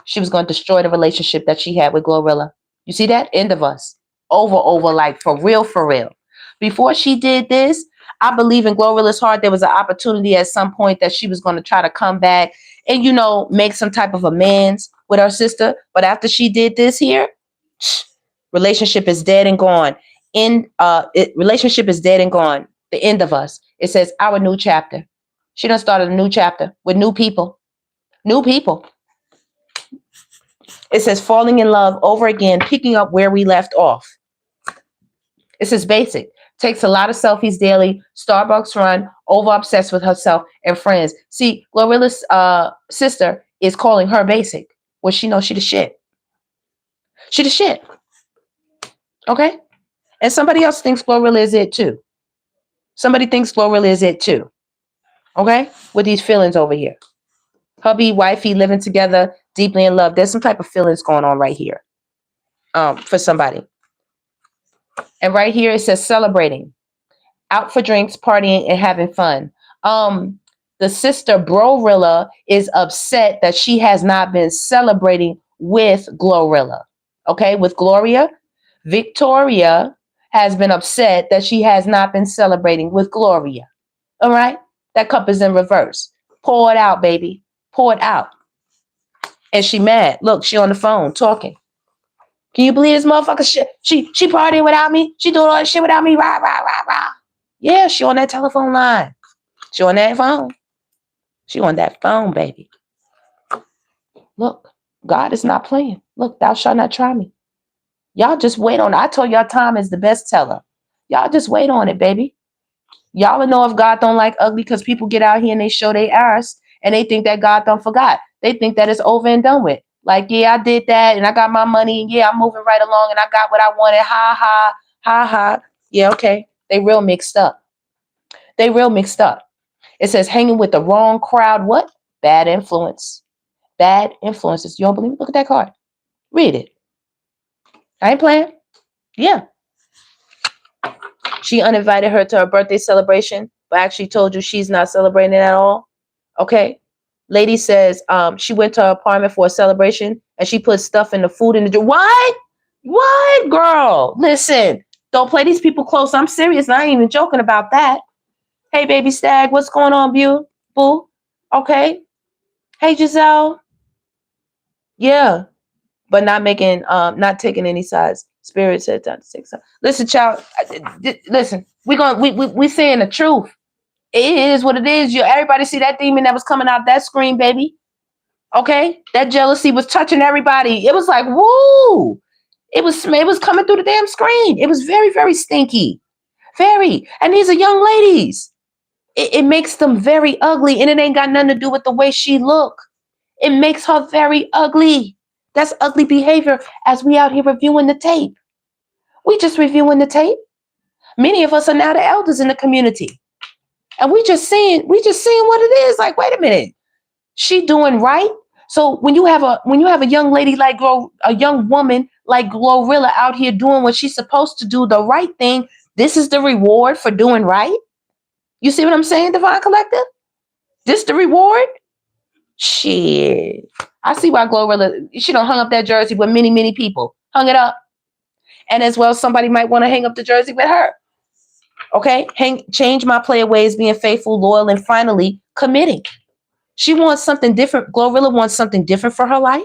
She was going to destroy the relationship that she had with GLORILLA. You see that? End of us. Over, like for real, for real. Before she did this, I believe in GLORILLA's heart there was an opportunity at some point that she was going to try to come back and, make some type of amends with her sister. But after she did this here, relationship is dead and gone. Relationship is dead and gone. The end of us. It says our new chapter. She done started a new chapter with new people. New people. It says falling in love over again, picking up where we left off. It says basic. Takes a lot of selfies daily. Starbucks run. Over obsessed with herself and friends. See, GLORILLA's sister is calling her basic. Well, she knows she the shit. She the shit. Okay? And somebody else thinks GLORILLA is it too. Somebody thinks GLORILLA is it too. Okay? With these feelings over here. Hubby, wifey, living together, deeply in love. There's some type of feelings going on right here for somebody. And right here it says celebrating. Out for drinks, partying, and having fun. The sister BRORILLA is upset that she has not been celebrating with GLORILLA. Okay, with Gloria. Victoria has been upset that she has not been celebrating with Gloria. All right? That cup is in reverse. Pour it out, baby. Pour it out. And she mad. Look, she on the phone talking. Can you believe this motherfucker shit? She partying without me. She doing all that shit without me. Rah, rah, rah, rah. Yeah, she on that telephone line. She on that phone. She on that phone, baby. Look, God is not playing. Look, thou shalt not try me. Y'all just wait on it. I told y'all time is the best teller. Y'all just wait on it, baby. Y'all will know if God don't like ugly because people get out here and they show their ass and they think that God don't forgot. They think that it's over and done with. Like, yeah, I did that and I got my money. And yeah, I'm moving right along and I got what I wanted. Ha, ha, ha, ha. Yeah, okay. They real mixed up. They real mixed up. It says hanging with the wrong crowd. What? Bad influence. Bad influences. You don't believe me? Look at that card. Read it. I ain't playing. Yeah. She uninvited her to her birthday celebration, but actually told you she's not celebrating at all. Okay. Lady says she went to her apartment for a celebration and she put stuff in the food in the drink. What? What, girl? Listen, don't play these people close. I'm serious. I ain't even joking about that. Hey, baby stag, what's going on, boo? Okay. Hey, Giselle. Yeah. But not taking any sides. Spirit said that to take sides. Listen, child. Listen, we saying the truth. It is what it is. Everybody see that demon that was coming out that screen, baby. Okay, that jealousy was touching everybody. It was like, woo! It was coming through the damn screen. It was very, very stinky, Very. And these are young ladies. It makes them very ugly, and it ain't got nothing to do with the way she look. It makes her very ugly. That's ugly behavior as we out here reviewing the tape. We just reviewing the tape. Many of us are now the elders in the community. And we just seeing what it is. Like, wait a minute. She doing right. So when you have a young lady like a young woman like GLORILLA out here doing what she's supposed to do, the right thing, this is the reward for doing right. You see what I'm saying, Divine Collective? This the reward? Shit. I see why GLORILLA, she done hung up that jersey with many, many people. Hung it up. And as well, somebody might want to hang up the jersey with her. Okay? Change my player ways, being faithful, loyal, and finally committing. She wants something different. GLORILLA wants something different for her life.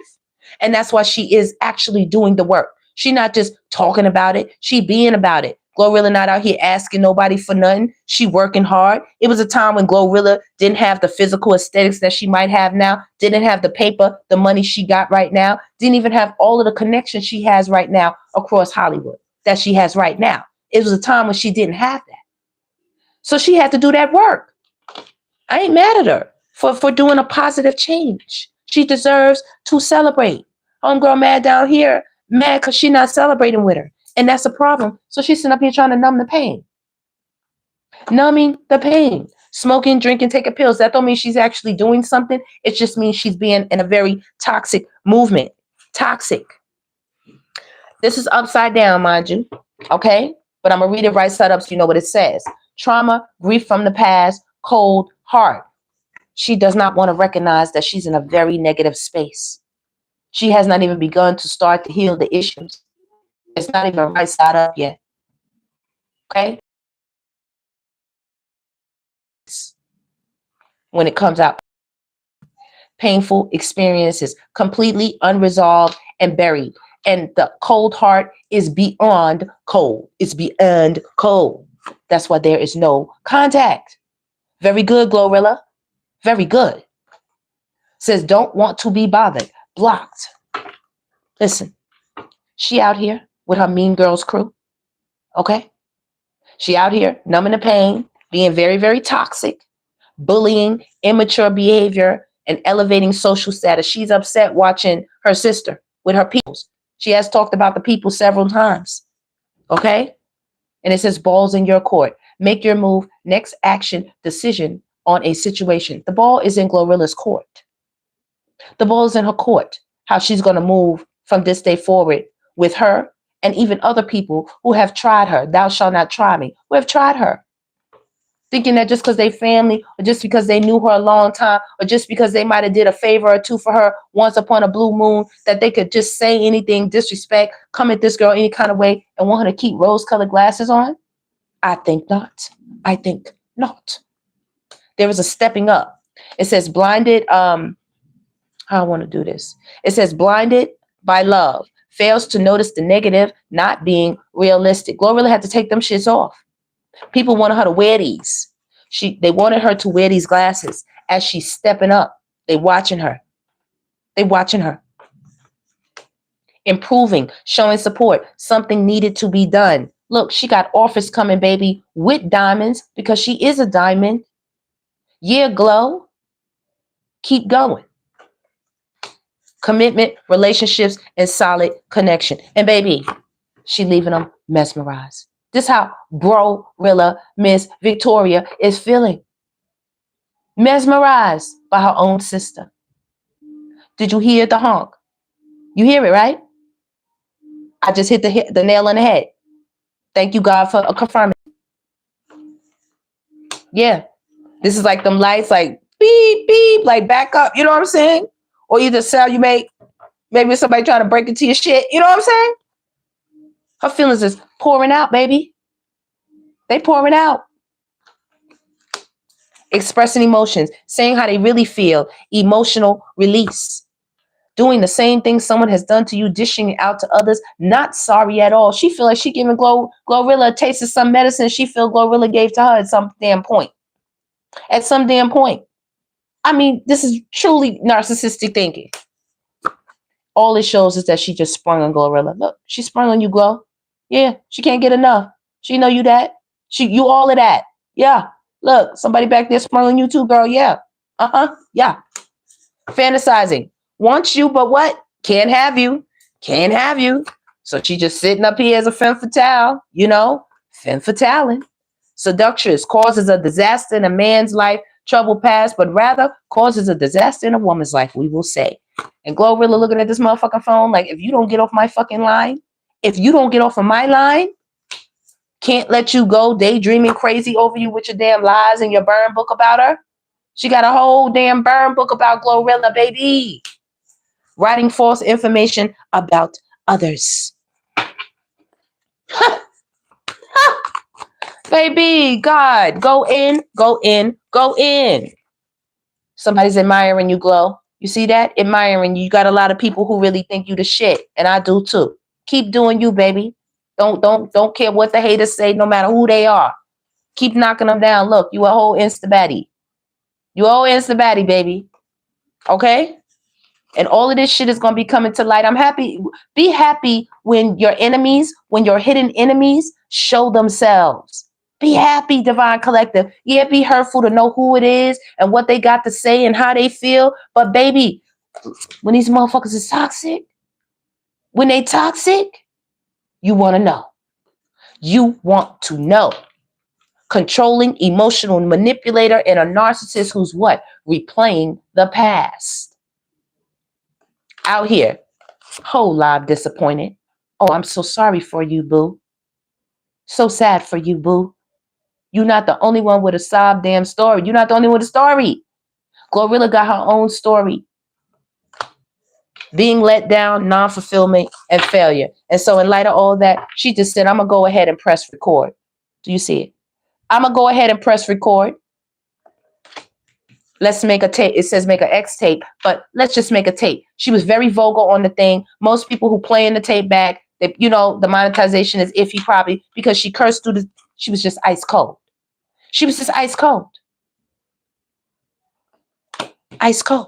And that's why she is actually doing the work. She not just talking about it. She being about it. GLORILLA not out here asking nobody for nothing. She working hard. It was a time when GLORILLA didn't have the physical aesthetics that she might have now. Didn't have the paper, the money she got right now. Didn't even have all of the connections she has right now across Hollywood that she has right now. It was a time when she didn't have that. So she had to do that work. I ain't mad at her for doing a positive change. She deserves to celebrate. Homegirl mad down here, mad because she not celebrating with her. And that's a problem. So she's sitting up here trying to numb the pain. Numbing the pain. Smoking, drinking, taking pills. That don't mean she's actually doing something. It just means she's being in a very toxic movement. Toxic. This is upside down, mind you. Okay? But I'm going to read it right side up so you know what it says. Trauma, grief from the past, cold heart. She does not want to recognize that she's in a very negative space. She has not even begun to start to heal the issues. It's not even right side up yet. Okay? When it comes out, painful experiences, completely unresolved and buried. And the cold heart is beyond cold. It's beyond cold. That's why there is no contact. Very good, GLORILLA. Very good. Says don't want to be bothered. Blocked. Listen, she out here with her Mean Girls crew. Okay? She out here numbing the pain, being very, very toxic, bullying, immature behavior, and elevating social status. She's upset watching her sister with her peoples. She has talked about the people several times. Okay? And it says balls in your court. Make your move, next action, decision on a situation. The ball is in GLORILLA's court. The ball is in her court. How she's going to move from this day forward with her and even other people who have tried her. Thou shalt not try me. Who have tried her. Thinking that just because they family or just because they knew her a long time or just because they might have did a favor or two for her once upon a blue moon that they could just say anything, disrespect, come at this girl any kind of way and want her to keep rose-colored glasses on? I think not. I think not. There is a stepping up. It says blinded. How I want to do this. It says blinded by love. Fails to notice the negative, not being realistic. GLORILLA had to take them shits off. People wanted her to wear these. They wanted her to wear these glasses as she's stepping up. They watching her. They watching her. Improving, showing support. Something needed to be done. Look, she got offers coming, baby, with diamonds because she is a diamond. Yeah, glow. Keep going. Commitment, relationships, and solid connection. And baby, she leaving them mesmerized. This is how BRORILLA, Miss Victoria, is feeling. Mesmerized by her own sister. Did you hear the honk? You hear it, right? I just hit the nail on the head. Thank you, God, for confirming. Yeah. This is like them lights, like beep, beep, like back up. You know what I'm saying? Or either sound you make, maybe somebody trying to break into your shit. You know what I'm saying? Her feelings is pouring out, baby. They pouring out. Expressing emotions, saying how they really feel, emotional release. Doing the same thing someone has done to you, dishing it out to others, not sorry at all. She feel like she giving GLORILLA a taste of some medicine she feel GLORILLA gave to her at some damn point. At some damn point. I mean, this is truly narcissistic thinking. All it shows is that she just sprung on GLORILLA. Look, she sprung on you, Glo. Yeah, she can't get enough. She know you that. You all of that. Yeah. Look, somebody back there smiling you too, girl. Yeah. Yeah. Fantasizing. Wants you, but what? Can't have you. Can't have you. So she just sitting up here as a femme fatale, you know? Femme fatale. Seductress causes a disaster in a man's life, trouble past, but rather causes a disaster in a woman's life, we will say. And GLORILLA looking at this motherfucking phone like, if you don't get off my fucking line, if you don't get off of my line, can't let you go daydreaming crazy over you with your damn lies and your burn book about her. She got a whole damn burn book about GLORILLA, baby. Writing false information about others. Baby, God, go in, go in, go in. Somebody's admiring you, Glow. You see that? Admiring you. You got a lot of people who really think you the shit, and I do too. Keep doing you, baby. Don't care what the haters say, no matter who they are. Keep knocking them down. Look, you a whole Insta baddie. You a whole Insta baddie, baby. Okay? And all of this shit is going to be coming to light. I'm happy. Be happy when your enemies, when your hidden enemies show themselves. Be happy, Divine Collective. Yeah, be hurtful to know who it is and what they got to say and how they feel. But baby, when these motherfuckers is toxic, when they toxic, you want to know. You want to know. Controlling, emotional manipulator, and a narcissist who's what? Replaying the past. Out here, whole live disappointed. Oh, I'm so sorry for you, boo. So sad for you, boo. You're not the only one with a sob damn story. You're not the only one with a story. GLORILLA got her own story. Being let down, non-fulfillment, and failure. And so in light of all that, she just said, I'm going to go ahead and press record. Do you see it? I'm going to go ahead and press record. Let's make a tape. It says make an X tape, but let's just make a tape. She was very vocal on the thing. Most people who play in the tape back, they, you know, the monetization is iffy probably because she cursed through the, she was just ice cold. She was just ice cold. Ice cold.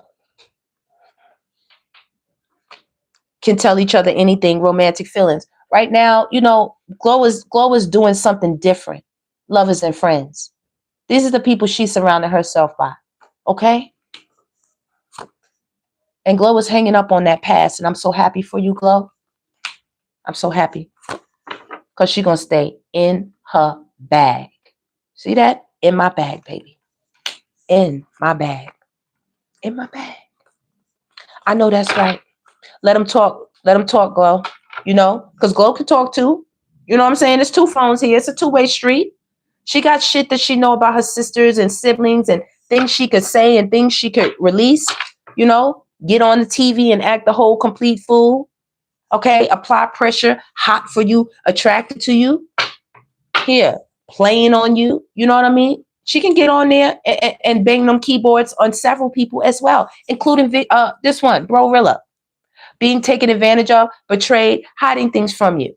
Can tell each other anything, romantic feelings. Right now, you know, Glow is doing something different. Lovers and friends. These are the people she surrounded herself by. Okay? And Glow is hanging up on that past. And I'm so happy for you, Glow. I'm so happy. Because she's going to stay in her bag. See that? In my bag, baby. In my bag. In my bag. I know that's right. Let them talk. Let them talk, Glow. You know? Because Glow can talk too. You know what I'm saying? There's two phones here. It's a two-way street. She got shit that she know about her sisters and siblings and things she could say and things she could release. You know? Get on the TV and act the whole complete fool. Okay? Apply pressure. Hot for you. Attracted to you. Here. Playing on you. You know what I mean? She can get on there and bang them keyboards on several people as well, including this one, BRORILLA. Being taken advantage of, betrayed, hiding things from you.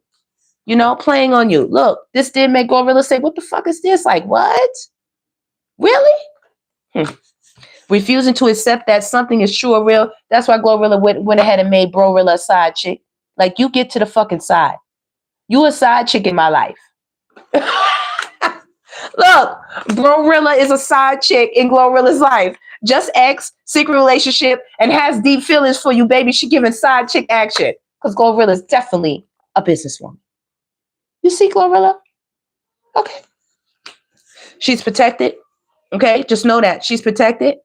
You know, playing on you. Look, this did make GLORILLA say, what the fuck is this? Like, what? Really? Refusing to accept that something is true or real. That's why GLORILLA went ahead and made BRORILLA a side chick. Like, you get to the fucking side. You a side chick in my life. Look, BRORILLA is a side chick in GLORILLA's life. Just ex, secret relationship, and has deep feelings for you, baby. She giving side chick action. Because GLORILLA is definitely a businesswoman. You see GLORILLA? Okay. She's protected. Okay, just know that. She's protected.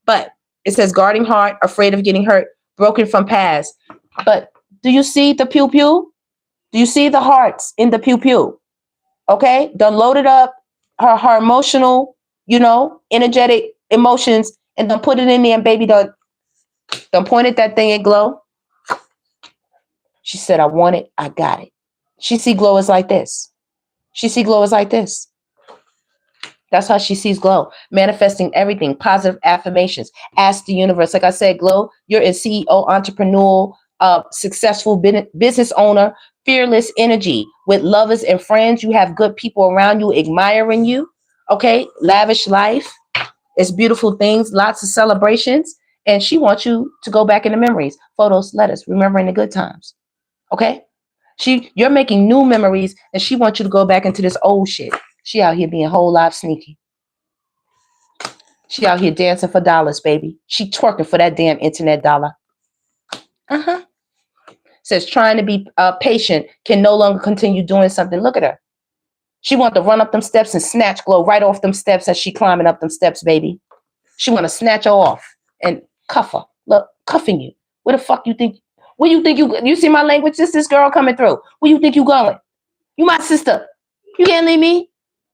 But it says guarding heart, afraid of getting hurt, broken from past. But do you see the pew-pew? Do you see the hearts in the pew-pew? Okay? Done loaded up her emotional, you know, energetic emotions and done put it in there and baby done pointed that thing at Glow. She said, I want it. I got it. She see Glow as like this. She see Glow as like this. That's how she sees Glow. Manifesting everything. Positive affirmations. Ask the universe. Like I said, Glow, you're a CEO, entrepreneur, successful business owner, fearless energy. With lovers and friends, you have good people around you admiring you. Okay? Lavish life. It's beautiful things. Lots of celebrations. And she wants you to go back into memories. Photos, letters. Remembering the good times. Okay? You're making new memories and she wants you to go back into this old shit. She out here being a whole lot sneaky. She out here dancing for dollars, baby. She twerking for that damn internet dollar. Says trying to be patient can no longer continue doing something. Look at her. She want to run up them steps and snatch Glow right off them steps as she climbing up them steps, baby. She want to snatch her off and cuff her. Look, cuffing you. Where the fuck you think? Where you think you see my language? This girl coming through. Where you think you going? You my sister. You can't leave me.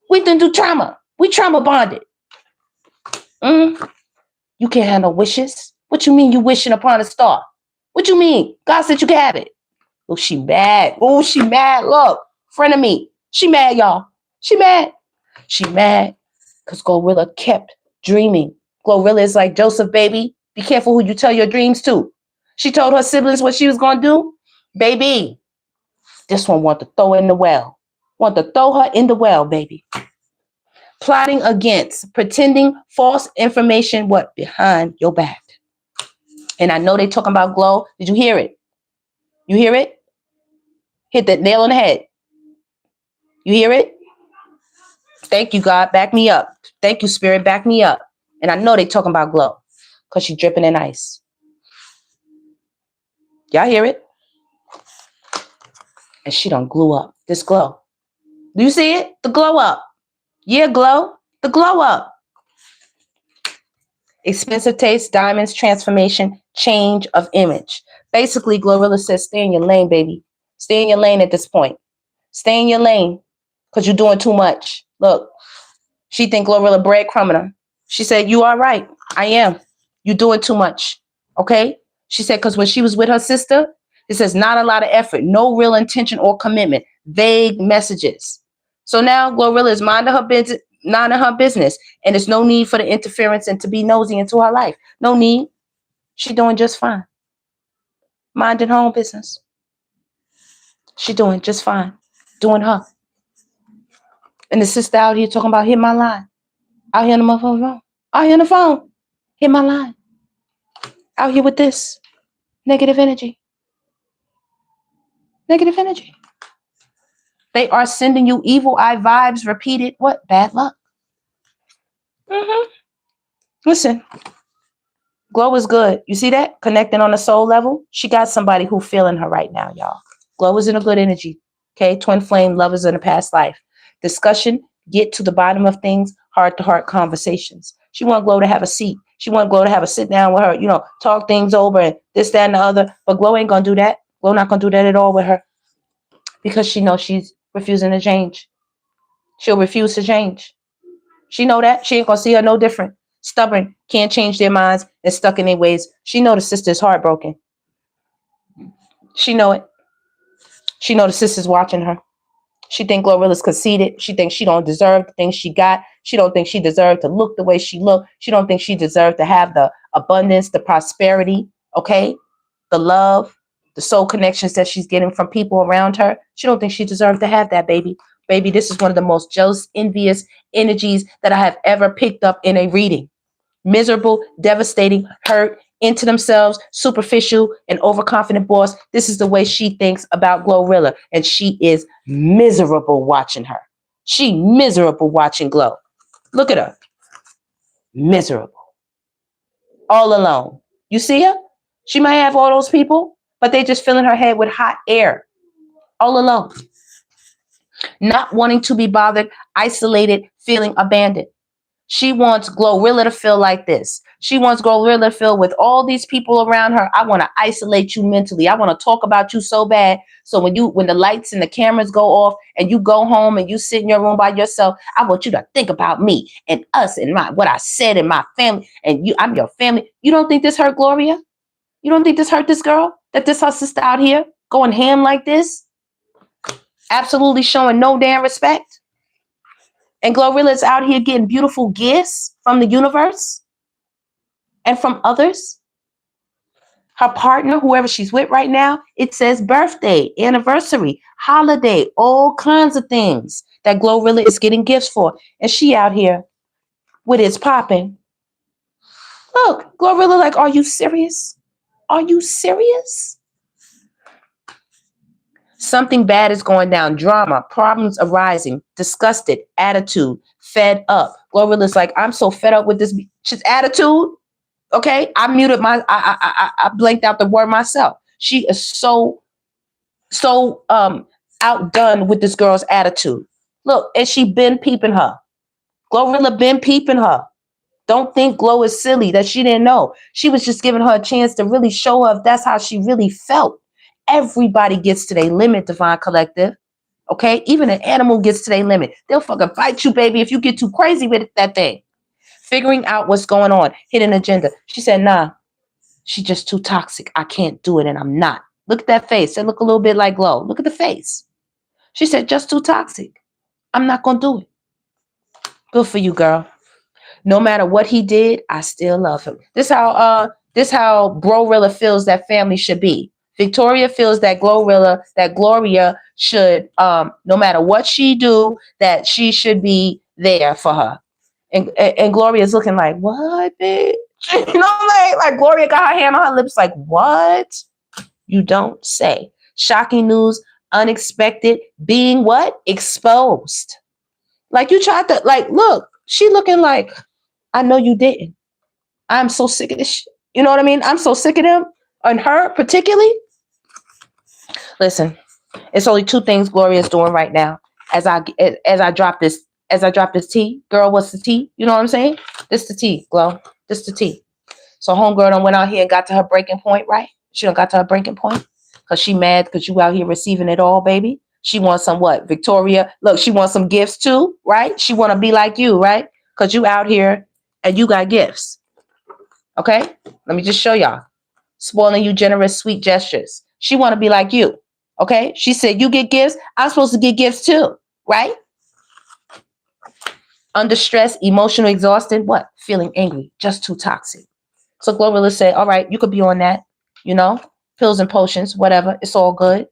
We done do trauma. We trauma bonded. You can't have no wishes. What you mean you wishing upon a star? What you mean? God said you can have it. Oh, she mad. Oh, she mad. Look, friend of me. She mad, y'all. She mad. She mad because GLORILLA kept dreaming. GLORILLA is like Joseph, baby. Be careful who you tell your dreams to. She told her siblings what she was going to do. Baby, this one want to throw her in the well. Want to throw her in the well, baby. Plotting against, pretending false information, what? Behind your back. And I know they talking about Glow. Did you hear it? You hear it? Hit the nail on the head. You hear it? Thank you, God. Back me up. Thank you, Spirit. Back me up. And I know they talking about Glow because she's dripping in ice. Y'all hear it? And she done glue up. This Glow. Do you see it? The glow up. Yeah, Glow. The glow up. Expensive taste, diamonds, transformation, change of image. Basically, GLORILLA says, stay in your lane, baby. Stay in your lane at this point. Stay in your lane because you're doing too much. Look, she think GLORILLA breadcrumbing her. She said, you are right. I am. You're doing too much. Okay? She said, because when she was with her sister, it says not a lot of effort, no real intention or commitment, vague messages. So now GLORILLA is minding her business, and there's no need for the interference and to be nosy into her life. No need. She doing just fine. Minding her own business. She doing just fine. Doing her. And the sister out here talking about hit my line. Out here on the motherfucking phone. Out here on the phone. Hit my line. Out here with this. Negative energy. Negative energy. They are sending you evil eye vibes repeated. What? Bad luck. Listen. Glow is good. You see that? Connecting on a soul level. She got somebody who feeling her right now, y'all. Glow is in a good energy. Okay? Twin flame lovers in a past life. Discussion. Get to the bottom of things. Heart-to-heart conversations. She want Glow to have a seat. She want Glow to have a sit down with her, talk things over and this, that, and the other. But Glow ain't going to do that. Glow not going to do that at all with her because she knows she's refusing to change. She'll refuse to change. She know that. She ain't going to see her no different. Stubborn, can't change their minds and stuck in their ways. She know the sister's heartbroken. She know it. She know the sister's watching her. She think GLORILLA's conceited. She thinks she don't deserve the things she got. She don't think she deserved to look the way she looked. She don't think she deserved to have the abundance, the prosperity, okay? The love, the soul connections that she's getting from people around her. She don't think she deserved to have that, baby. Baby, this is one of the most jealous, envious energies that I have ever picked up in a reading. Miserable, devastating, hurt, into themselves, superficial, and overconfident boss. This is the way she thinks about GLORILLA, and she is miserable watching her. She miserable watching Glow. Look at her. Miserable. All alone. You see her? She might have all those people, but they just filling her head with hot air. All alone. Not wanting to be bothered, isolated, feeling abandoned. She wants GLORILLA to feel like this. She wants GLORILLA to feel with all these people around her. I want to isolate you mentally. I want to talk about you so bad. So when the lights and the cameras go off and you go home and you sit in your room by yourself, I want you to think about me and us and what I said and my family and you. I'm your family. You don't think this hurt Gloria? You don't think this hurt this girl? That this her sister out here going ham like this? Absolutely showing no damn respect. And GLORILLA is out here getting beautiful gifts from the universe and from others. Her partner, whoever she's with right now, it says birthday, anniversary, holiday, all kinds of things that GLORILLA is getting gifts for. And she out here with it's popping. Look, GLORILLA like, are you serious? Are you serious? Something bad is going down. Drama, problems arising, disgusted, attitude, fed up. Glorilla's like, I'm so fed up with this shit's attitude. Okay, I muted I blanked out the word myself. She is so outdone with this girl's attitude. Look, and she been peeping her. Glorilla been peeping her. Don't think Glo is silly that she didn't know. She was just giving her a chance to really show her if that's how she really felt. Everybody gets to their limit, Divine Collective. Okay? Even an animal gets to their limit. They'll fucking fight you, baby, if you get too crazy with that thing. Figuring out what's going on. Hidden agenda. She said, nah, she's just too toxic. I can't do it, and I'm not. Look at that face. It look a little bit like Glo. Look at the face. She said, just too toxic. I'm not going to do it. Good for you, girl. No matter what he did, I still love him. This how BRORILLA feels that family should be. Victoria feels that Gloria should, no matter what she do, that she should be there for her. And Gloria's looking like, what, bitch? You know, like Gloria got her hand on her lips, like, what? You don't say. Shocking news, unexpected, being what? Exposed. Like you tried to, like, look, she looking like, I know you didn't. I'm so sick of this shit. You know what I mean? I'm so sick of them and her particularly. Listen, it's only two things Gloria's doing right now. As I drop this tea, girl, what's the tea? You know what I'm saying? This the tea, Glo. This the tea. So homegirl done went out here and got to her breaking point, right? She done got to her breaking point because she mad because you out here receiving it all, baby. She wants some what? Victoria, look, she wants some gifts too, right? She want to be like you, right? Because you out here and you got gifts. Okay? Let me just show y'all. Spoiling you generous, sweet gestures. She want to be like you. Okay? She said, you get gifts, I'm supposed to get gifts too, right? Under stress, emotional, exhausted, what? Feeling angry, just too toxic. So Glorilla said, all right, you could be on that, you know, pills and potions, whatever. It's all good.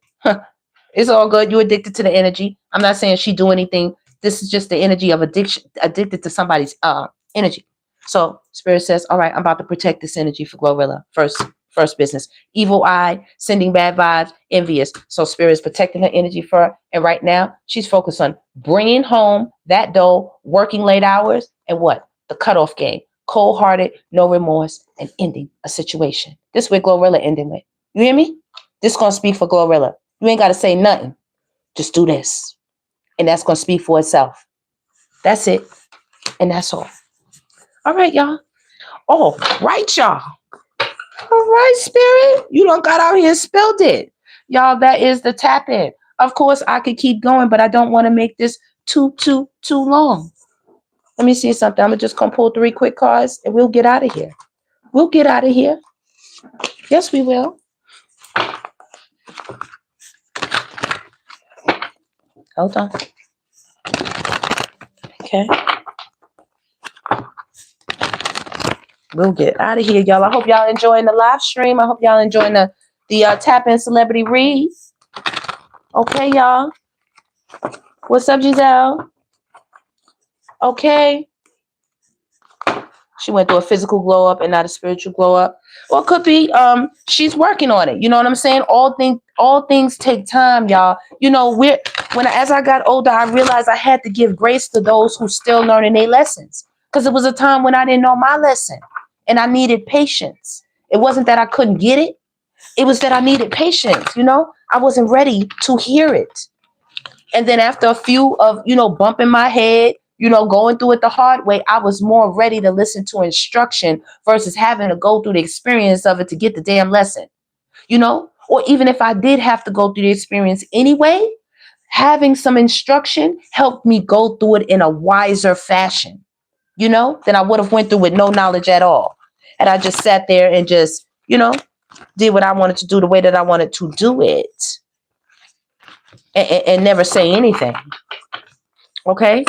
It's all good. You're addicted to the energy. I'm not saying she do anything. This is just the energy of addiction, addicted to somebody's energy. So Spirit says, all right, I'm about to protect this energy for Glorilla. First business. Evil eye, sending bad vibes, envious. So Spirit is protecting her energy for her. And right now, she's focused on bringing home that dough, working late hours, and what? The cutoff game. Cold-hearted, no remorse, and ending a situation. This is where Glorilla ending with. You hear me? This is going to speak for Glorilla. You ain't got to say nothing. Just do this. And that's going to speak for itself. That's it. And that's all. All right, y'all. All right, y'all. All right, Spirit. You done got out here and spilled it. Y'all, that is the tap in. Of course, I could keep going, but I don't want to make this too long. Let me see something. I'm just going to pull 3 quick cards and we'll get out of here. We'll get out of here. Yes, we will. Hold on. Okay. We'll get out of here, y'all. I hope y'all enjoying the live stream. I hope y'all enjoying the tap-in celebrity read. Okay, y'all. What's up, Giselle? Okay. She went through a physical glow up and not a spiritual glow up. Or it could be she's working on it. You know what I'm saying? All things take time, y'all. You know, as I got older, I realized I had to give grace to those who still learning their lessons. Because it was a time when I didn't know my lesson. And I needed patience. It wasn't that I couldn't get it. It was that I needed patience, you know? I wasn't ready to hear it. And then after a few of, bumping my head, going through it the hard way, I was more ready to listen to instruction versus having to go through the experience of it to get the damn lesson, or even if I did have to go through the experience anyway, having some instruction helped me go through it in a wiser fashion, than I would have went through with no knowledge at all. And I just sat there and just, did what I wanted to do the way that I wanted to do it and never say anything. Okay.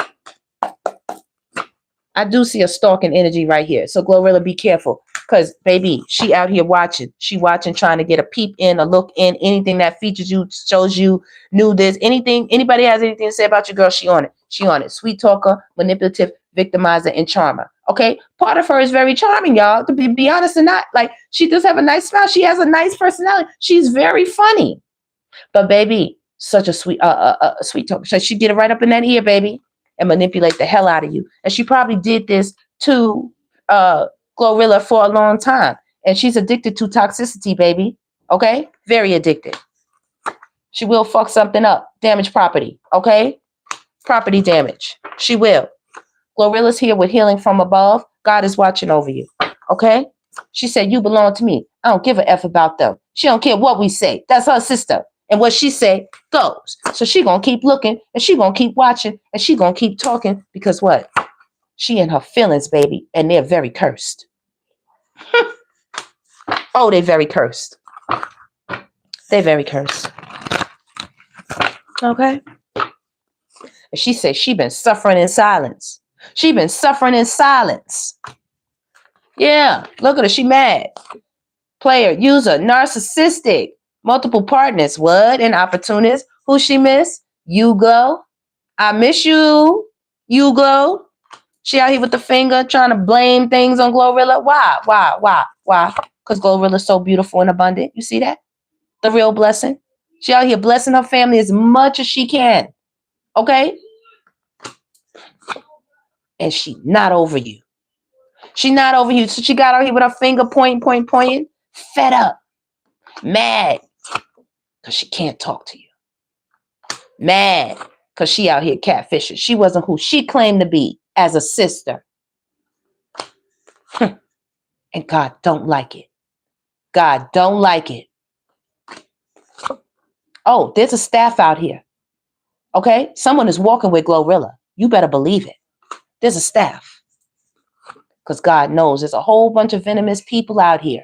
I do see a stalking energy right here. So Glorilla, be careful. Because, baby, she out here watching. She watching, trying to get a peep in, a look in, anything that features you, shows you, knew this, anything, anybody has anything to say about your girl, she on it. She on it. Sweet talker, manipulative, victimizer, and charmer. Okay? Part of her is very charming, y'all. To be honest or not. Like, she does have a nice smile. She has a nice personality. She's very funny. But, baby, Such a sweet talker. So she get it right up in that ear, baby, and manipulate the hell out of you. And she probably did this to GLORILLA for a long time. And she's addicted to toxicity, baby. Okay? Very addicted. She will fuck something up. Damage property. Okay? Property damage. She will. GLORILLA's here with healing from above. God is watching over you. Okay? She said, you belong to me. I don't give a F about them. She don't care what we say. That's her sister. And what she say goes. So she gonna keep looking, and she gonna keep watching, and she gonna keep talking, because what? She in her feelings, baby, and they're very cursed. Oh, they're very cursed. They're very cursed. Okay? And she said she been suffering in silence. She been suffering in silence. Yeah, look at her. She mad. Player, user, narcissistic. Multiple partners. What? An opportunist. Who she miss? Hugo. I miss you, Hugo. She out here with the finger trying to blame things on GLORILLA. Why? Because GLORILLA's so beautiful and abundant. You see that? The real blessing. She out here blessing her family as much as she can. Okay? And she not over you. She not over you. So she got out here with her finger pointing. Fed up. Mad. Because she can't talk to you. Mad. Because she out here catfishing. She wasn't who she claimed to be as a sister. And God don't like it. God don't like it. Oh, there's a staff out here. Okay? Someone is walking with GLORILLA. You better believe it. There's a staff. Because God knows there's a whole bunch of venomous people out here.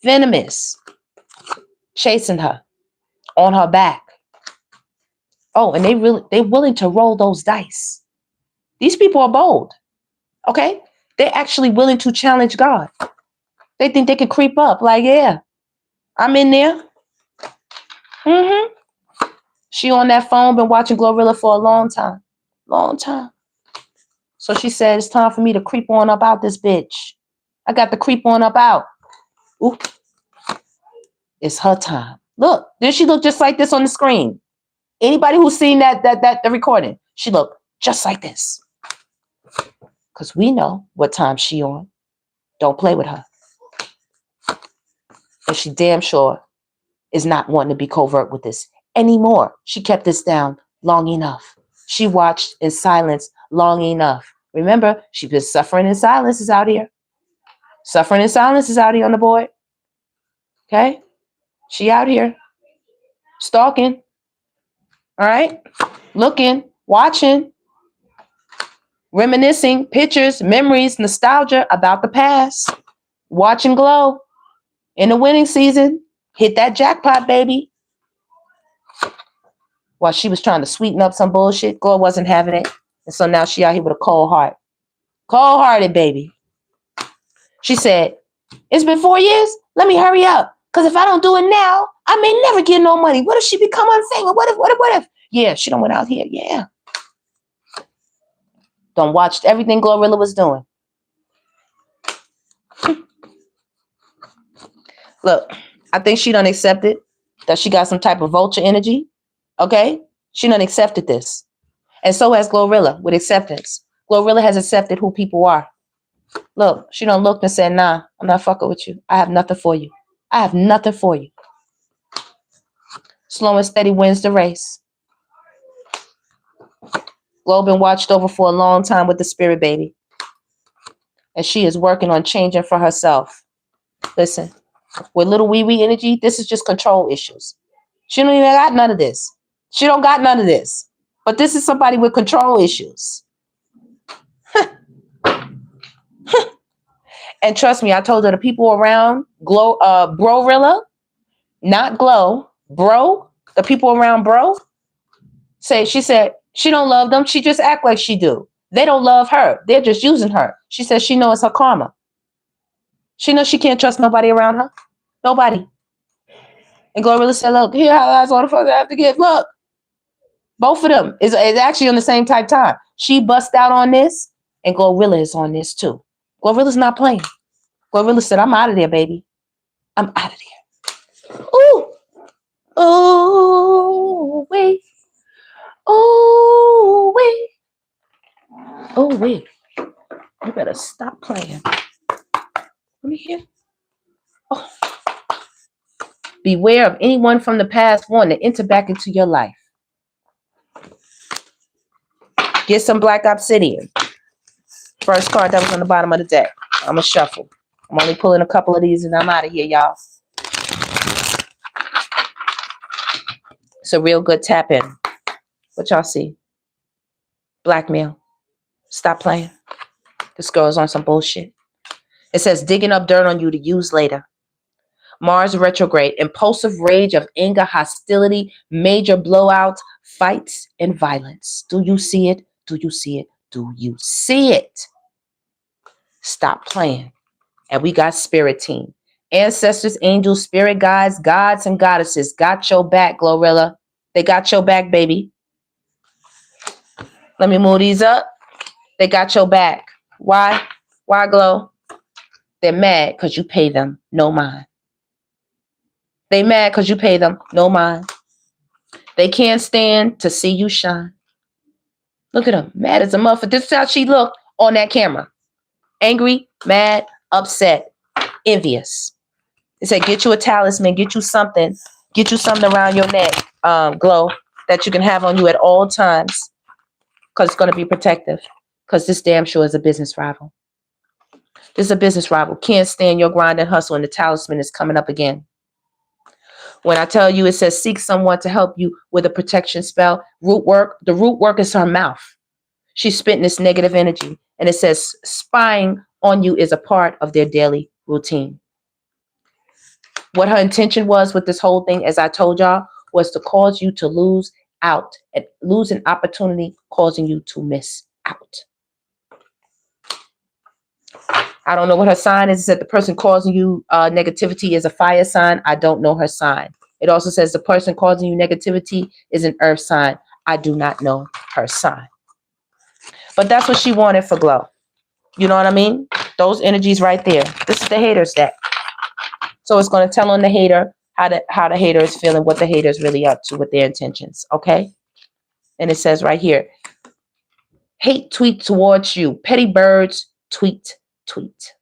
Venomous. Chasing her. On her back. Oh, and they're willing to roll those dice. These people are bold. Okay? They're actually willing to challenge God. They think they can creep up. Like, yeah, I'm in there. She on that phone, been watching GLORILLA for a long time. Long time. So she said, it's time for me to creep on up out this bitch. I got to creep on up out. Ooh. It's her time. Look, did she look just like this on the screen? Anybody who's seen the recording, she looked just like this. Because we know what time she on. Don't play with her. And she damn sure is not wanting to be covert with this anymore. She kept this down long enough. She watched in silence long enough. Remember, she's been suffering in silence is out here. Suffering in silence is out here on the board. Okay? She out here. Stalking. All right? Looking. Watching. Reminiscing. Pictures. Memories. Nostalgia about the past. Watch and glow. In the winning season. Hit that jackpot, baby. While she was trying to sweeten up some bullshit, God wasn't having it. And so now she out here with a cold heart. Cold-hearted, baby. She said, it's been 4 years? Let me hurry up. Because if I don't do it now, I may never get no money. What if she become unfamous? What if? Yeah, she done went out here. Yeah. Done watched everything GLORILLA was doing. Look, I think she done accepted that she got some type of vulture energy. Okay? She done accepted this. And so has GLORILLA with acceptance. GLORILLA has accepted who people are. Look, she done looked and said, nah, I'm not fucking with you. I have nothing for you. I have nothing for you. Slow and steady wins the race. Glo been watched over for a long time with the spirit baby. And she is working on changing for herself. Listen, with little wee energy, this is just control issues. She don't even got none of this. She don't got none of this. But this is somebody with control issues. And trust me, I told her the people around BRORILLA, not Glo, Bro, the people around Bro, she said she don't love them. She just act like she do. They don't love her. They're just using her. She says she knows her karma. She knows she can't trust nobody around her. Nobody. And GLORILLA said, look, here how that's all the fuck I have to give. Look. Both of them is actually on the same type time. She bust out on this, and GLORILLA is on this too. GLORILLA's not playing. GLORILLA said, I'm out of there, baby. I'm out of there. Ooh. Oh, wait. Oh, wait. Oh, wait. You better stop playing. Let me hear. Oh. Beware of anyone from the past wanting to enter back into your life. Get some black obsidian. First card that was on the bottom of the deck. I'm going to shuffle. I'm only pulling a couple of these and I'm out of here, y'all. It's a real good tap in. What y'all see? Blackmail. Stop playing. This girl is on some bullshit. It says digging up dirt on you to use later. Mars retrograde. Impulsive rage of anger, hostility, major blowouts, fights, and violence. Do you see it? Do you see it? Do you see it? Stop playing. And we got spirit team. Ancestors, angels, spirit guides, gods, and goddesses got your back, GLORILLA. They got your back, baby. Let me move these up. They got your back. Why? Why, Glow? They're mad because you pay them no mind. They mad because you pay them no mind. They can't stand to see you shine. Look at them. Mad as a motherfucker. This is how she looked on that camera. Angry, mad, upset, envious. It said, get you a talisman, get you something around your neck, Glow, that you can have on you at all times. Because it's going to be protective. Because this damn sure is a business rival. This is a business rival. Can't stand your grind and hustle, and the talisman is coming up again. When I tell you, it says, seek someone to help you with a protection spell. Root work. The root work is her mouth. She's spitting this negative energy. And it says, spying on you is a part of their daily routine. What her intention was with this whole thing, as I told y'all, was to cause you to lose out and lose an opportunity, causing you to miss out. I don't know what her sign is. It said the person causing you negativity is a fire sign. I don't know her sign. It also says the person causing you negativity is an earth sign. I do not know her sign. But that's what she wanted for Glow. You know what I mean? Those energies right there. This is the haters deck. So it's going to tell on the hater how the hater is feeling, what the hater is really up to with their intentions. Okay? And it says right here, hate tweet towards you. Petty birds tweet. Tweet.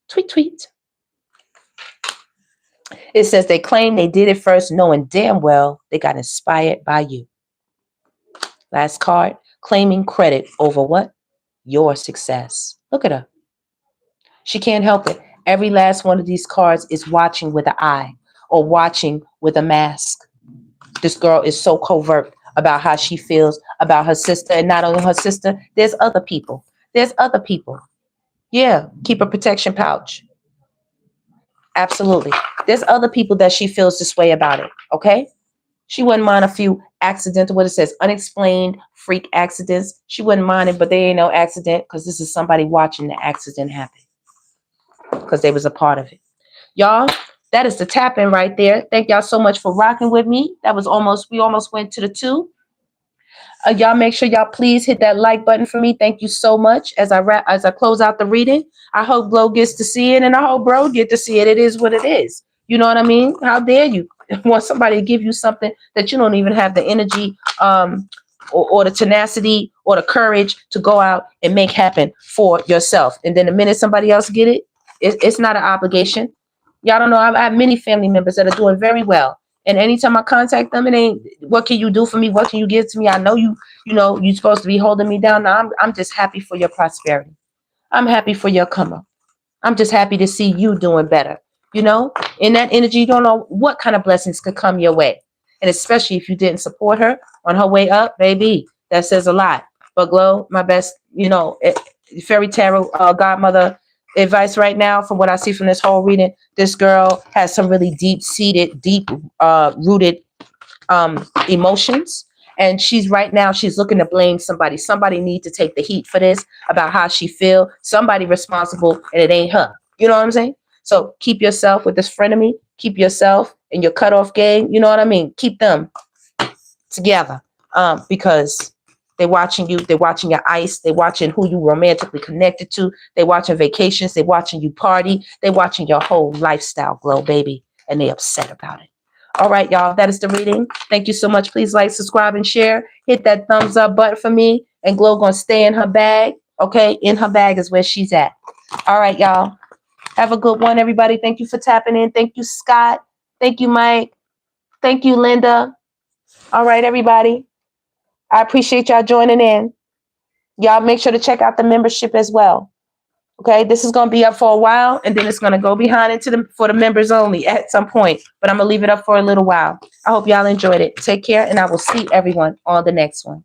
Tweet, tweet. It says they claim they did it first, knowing damn well they got inspired by you. Last card, claiming credit over what? Your success. Look at her. She can't help it. Every last one of these cards is watching with an eye or watching with a mask. This girl is so covert about how she feels about her sister, and not only her sister, there's other people. There's other people. Yeah, keep a protection pouch. Absolutely. There's other people that she feels this way about it, okay? She wouldn't mind a few accidental, what it says, unexplained freak accidents. She wouldn't mind it, but they ain't no accident because this is somebody watching the accident happen because they was a part of it. Y'all, that is the tap-in right there. Thank y'all so much for rocking with me. That was we almost went to the 2. Y'all make sure y'all please hit that like button for me. Thank you so much. As I close out the reading, I hope Glow gets to see it, and I hope Bro get to see it. It is what it is. You know what I mean? How dare you want somebody to give you something that you don't even have the energy or the tenacity or the courage to go out and make happen for yourself. And then the minute somebody else get it, it's not an obligation. Y'all don't know. I have many family members that are doing very well. And anytime I contact them, it ain't, what can you do for me? What can you give to me? I know you're supposed to be holding me down. Now I'm just happy for your prosperity. I'm happy for your come up. I'm just happy to see you doing better. You know, in that energy, you don't know what kind of blessings could come your way. And especially if you didn't support her on her way up, baby, that says a lot. But Glow, my best, fairy tarot godmother advice right now, from what I see from this whole reading, this girl has some really deep-seated, deep-rooted emotions. And she's looking to blame somebody. Somebody needs to take the heat for this, about how she feel. Somebody responsible, and it ain't her. You know what I'm saying? So keep yourself with this frenemy. Keep yourself and your cutoff game. You know what I mean? Keep them together because they're watching you. They're watching your ice. They're watching who you romantically connected to. They're watching vacations. They're watching you party. They're watching your whole lifestyle, Glow, baby. And they're upset about it. All right, y'all. That is the reading. Thank you so much. Please like, subscribe, and share. Hit that thumbs up button for me. And Glo gonna stay in her bag. Okay, in her bag is where she's at. All right, y'all. Have a good one, everybody. Thank you for tapping in. Thank you, Scott. Thank you, Mike. Thank you, Linda. All right, everybody. I appreciate y'all joining in. Y'all make sure to check out the membership as well. Okay, this is going to be up for a while, and then it's going to go behind for the members only at some point. But I'm going to leave it up for a little while. I hope y'all enjoyed it. Take care, and I will see everyone on the next one.